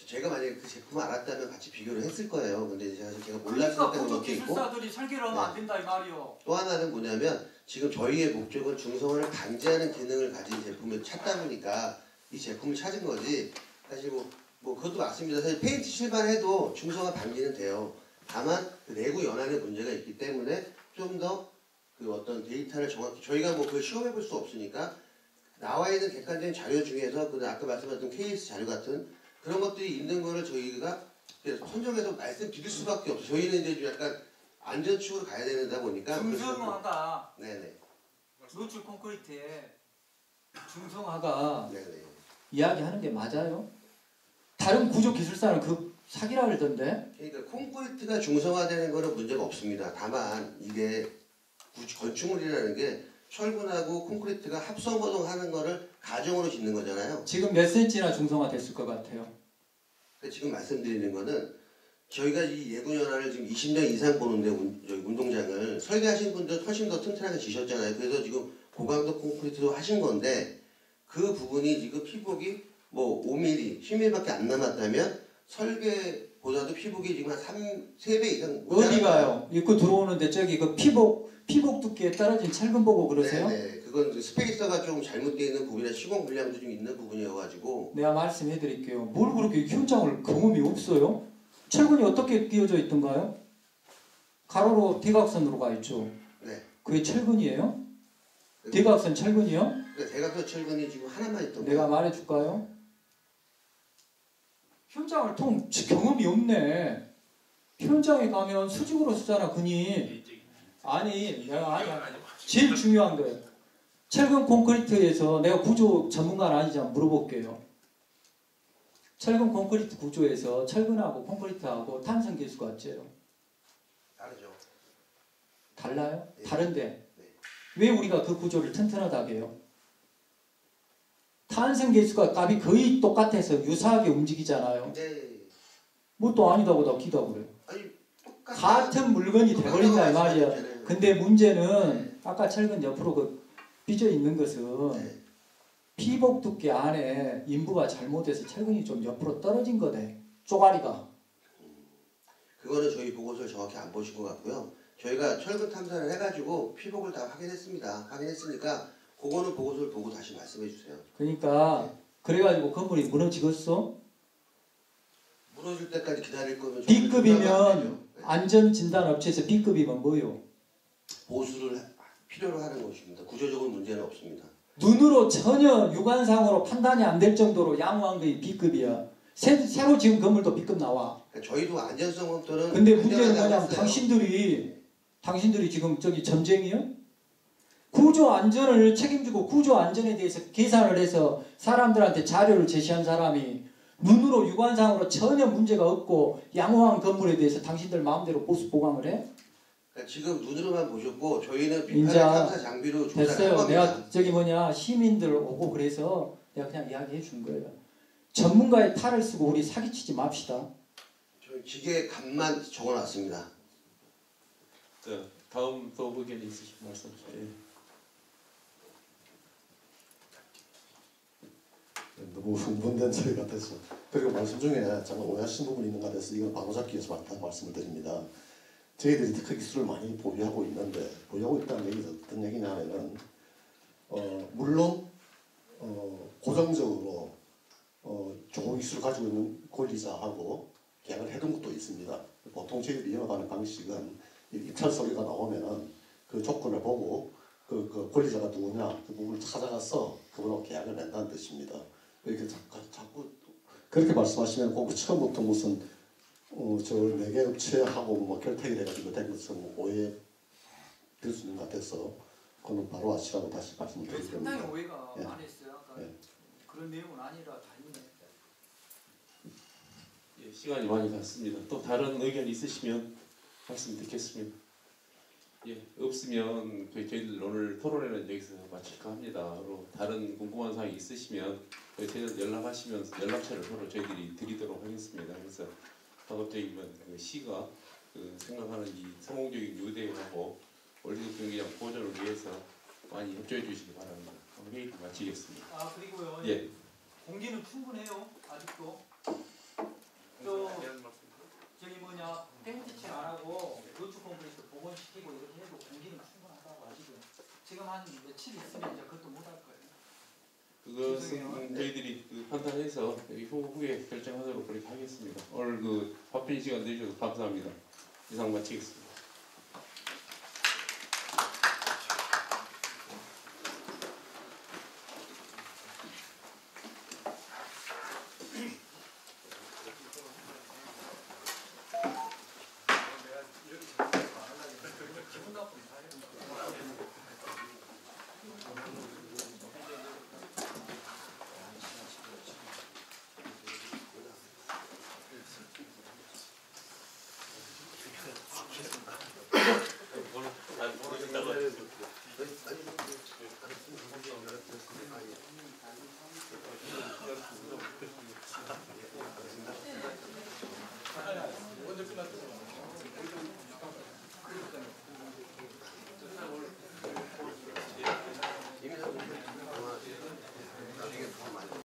제가 만약에 그 제품을 알았다면 같이 비교를 했을 거예요. 근데 제가 몰랐을 그러니까 때는 구조 것도 있고 기술사들이 설계를 하면 안 된다 이 말이요. 또 하나는 뭐냐면 지금 저희의 목적은 중성화를 방지하는 기능을 가진 제품을 찾다 보니까 이 제품을 찾은 거지. 사실 뭐 그것도 맞습니다. 사실 페인트 칠만 해도 중성화 방지는 돼요. 다만 그 내구 연한의 문제가 있기 때문에 좀 더 그 어떤 데이터를 정확히 저희가 뭐 그걸 시험해 볼 수 없으니까 나와 있는 객관적인 자료 중에서 그 아까 말씀하셨던 KS 자료 같은 그런 것들이 있는 거를 저희가 선정해서 말씀드릴 수밖에 없어요. 저희는 이제 좀 약간 안전축으로 가야 되다 보니까 중성화가 네네. 노출 콘크리트에 중성화가 네네. 이야기하는 게 맞아요? 다른 구조 기술사는 그 사기라 그러던데. 그러니까 콘크리트가 중성화되는 거는 문제가 없습니다. 다만 이게 건축물이라는 게 철근하고 콘크리트가 합성 거동하는 거를 가정으로 짓는 거잖아요. 지금 몇 센치나 중성화 됐을 것 같아요? 그러니까 지금 말씀드리는 거는 저희가 이 예군연화를 지금 20년 이상 보는데 운동장을 설계하신 분들 훨씬 더 튼튼하게 지셨잖아요. 그래서 지금 고강도 콘크리트도 하신 건데 그 부분이 지금 피복이 뭐 5mm, 10mm밖에 안 남았다면 설계보다도 피복이 지금 한 3배 이상 어디 가요? 입구 들어오는데 저기 그 피복 두께에 떨어진 철근 보고 그러세요? 네, 그건 스페이서가 좀 잘못되어 있는 부분이나 시공 불량도 좀 있는 부분이어가지고 내가 말씀해 드릴게요. 뭘 그렇게 현장을 경험이 없어요? 철근이 어떻게 끼워져 있던가요? 가로로 대각선으로 가 있죠. 네. 그게 철근이에요? 대각선 철근이요? 네, 대각선 철근이 지금 하나만 있던 내가 말해줄까요? 현장을 경험이 없네. 현장에 가면 수직으로 쓰잖아 근이. 아니 제일 중요한 거예요. 철근 콘크리트에서 내가 구조 전문가는 아니지만 물어볼게요. 철근 콘크리트 구조에서 철근하고 콘크리트하고 탄성 계수가 어째요? 다르죠. 달라요? 네. 다른데 네. 왜 우리가 그 구조를 튼튼하다고 해요? 탄성 계수가 값이 거의 똑같아서 유사하게 움직이잖아요. 네. 뭐 또 아니다고 다 기다 그래요. 아니 같은 물건이 돼버린다 이 말이야. 근데 문제는 아까 철근 옆으로 그 삐져 있는 것은 피복 두께 안에 인부가 잘못해서 철근이 좀 옆으로 떨어진 거대. 쪼가리가. 그거는 저희 보고서를 정확히 안 보신 것 같고요. 저희가 철근 탐사를 해가지고 피복을 다 확인했습니다. 확인했으니까 그거는 보고서를 보고 다시 말씀해 주세요. 그러니까 그래가지고 건물이 무너지겠어? 풀어줄 때까지 기다릴 거면 B급이면 안전진단업체에서 B급이면 뭐요? 보수를 필요로 하는 것입니다. 구조적으로 문제는 없습니다. 눈으로 전혀 육안상으로 판단이 안 될 정도로 양호한 게 B급이야. 새로 지은 건물도 B급 나와. 그러니까 저희도 안전성 검토는 근데 문제는 안전하다고 뭐냐면 했어요. 당신들이 지금 저기 전쟁이요? 구조 안전을 책임지고 구조 안전에 대해서 계산을 해서 사람들한테 자료를 제시한 사람이 눈으로 육안상으로 전혀 문제가 없고 양호한 건물에 대해서 당신들 마음대로 보수 보강을 해? 그러니까 지금 눈으로만 보셨고 저희는 인자 비판의 탐사 장비로 조사를 한 됐어요. 겁니다. 내가 저기 시민들 오고 그래서 내가 그냥 이야기해 준 거예요. 전문가의 탈을 쓰고 우리 사기치지 맙시다. 저희 기계 값만 적어놨습니다. 자, 다음 또 의견 있으신 말씀. 너무 흥분된 소리 같아서. 그리고 말씀 중에 잠깐 오해하신 부분이 있는 것 같아서 이걸 바로잡기 위해서 말씀을 드립니다. 저희들이 특허 기술을 많이 보유하고 있는데 보유하고 있다는 얘기는 어떤 얘기냐면은 물론 고정적으로 좋은 기술을 가지고 있는 권리자하고 계약을 해둔 것도 있습니다. 보통 저희들이 이용하는 방식은 입찰 서류가 나오면은 그 조건을 보고 그 권리자가 누구냐 그 부분을 찾아가서 그분하고 계약을 맺는다는 뜻입니다. 이렇게 자꾸 그렇게 말씀하시면 꼭 처음부터 무슨 저 4개 업체하고 뭐 결탁이 돼가지고 된 것은 오해 될 수 있는 것 같아서 그거는 바로 하시라고 다시 말씀을 드립니다. 상당히 오해가 예. 많이 했어요. 아까 예. 그런 내용은 아니라 다 있네. 예, 시간이 많이 갔습니다. 또 다른 의견 있으시면 말씀 듣겠습니다. 예, 없으면 저희들 오늘 토론회는 여기서 마칠까 합니다. 그리고 다른 궁금한 사항이 있으시면 저희들 연락하시면 연락처를 서로 저희들이 드리도록 하겠습니다. 그래서 가급적이면 그 시가 생각하는 이 성공적인 유대하고 월드컵 경기장 보존을 위해서 많이 협조해 주시기 바랍니다. 회의 마치겠습니다. 아 그리고요. 예. 공기는 충분해요. 아직도. 저기 땡기치 안 하고 노출 컴플렉스 복원시키고 이렇게 해도 공기는 충분하다고 아직은. 지금 한 며칠 있으면 이제 그것도 못할 거예요. 그것은 저희들이 판단해서 후에 결정하도록 그렇게 하겠습니다. 오늘 바쁜 시간 내주셔서 감사합니다. 이상 마치겠습니다.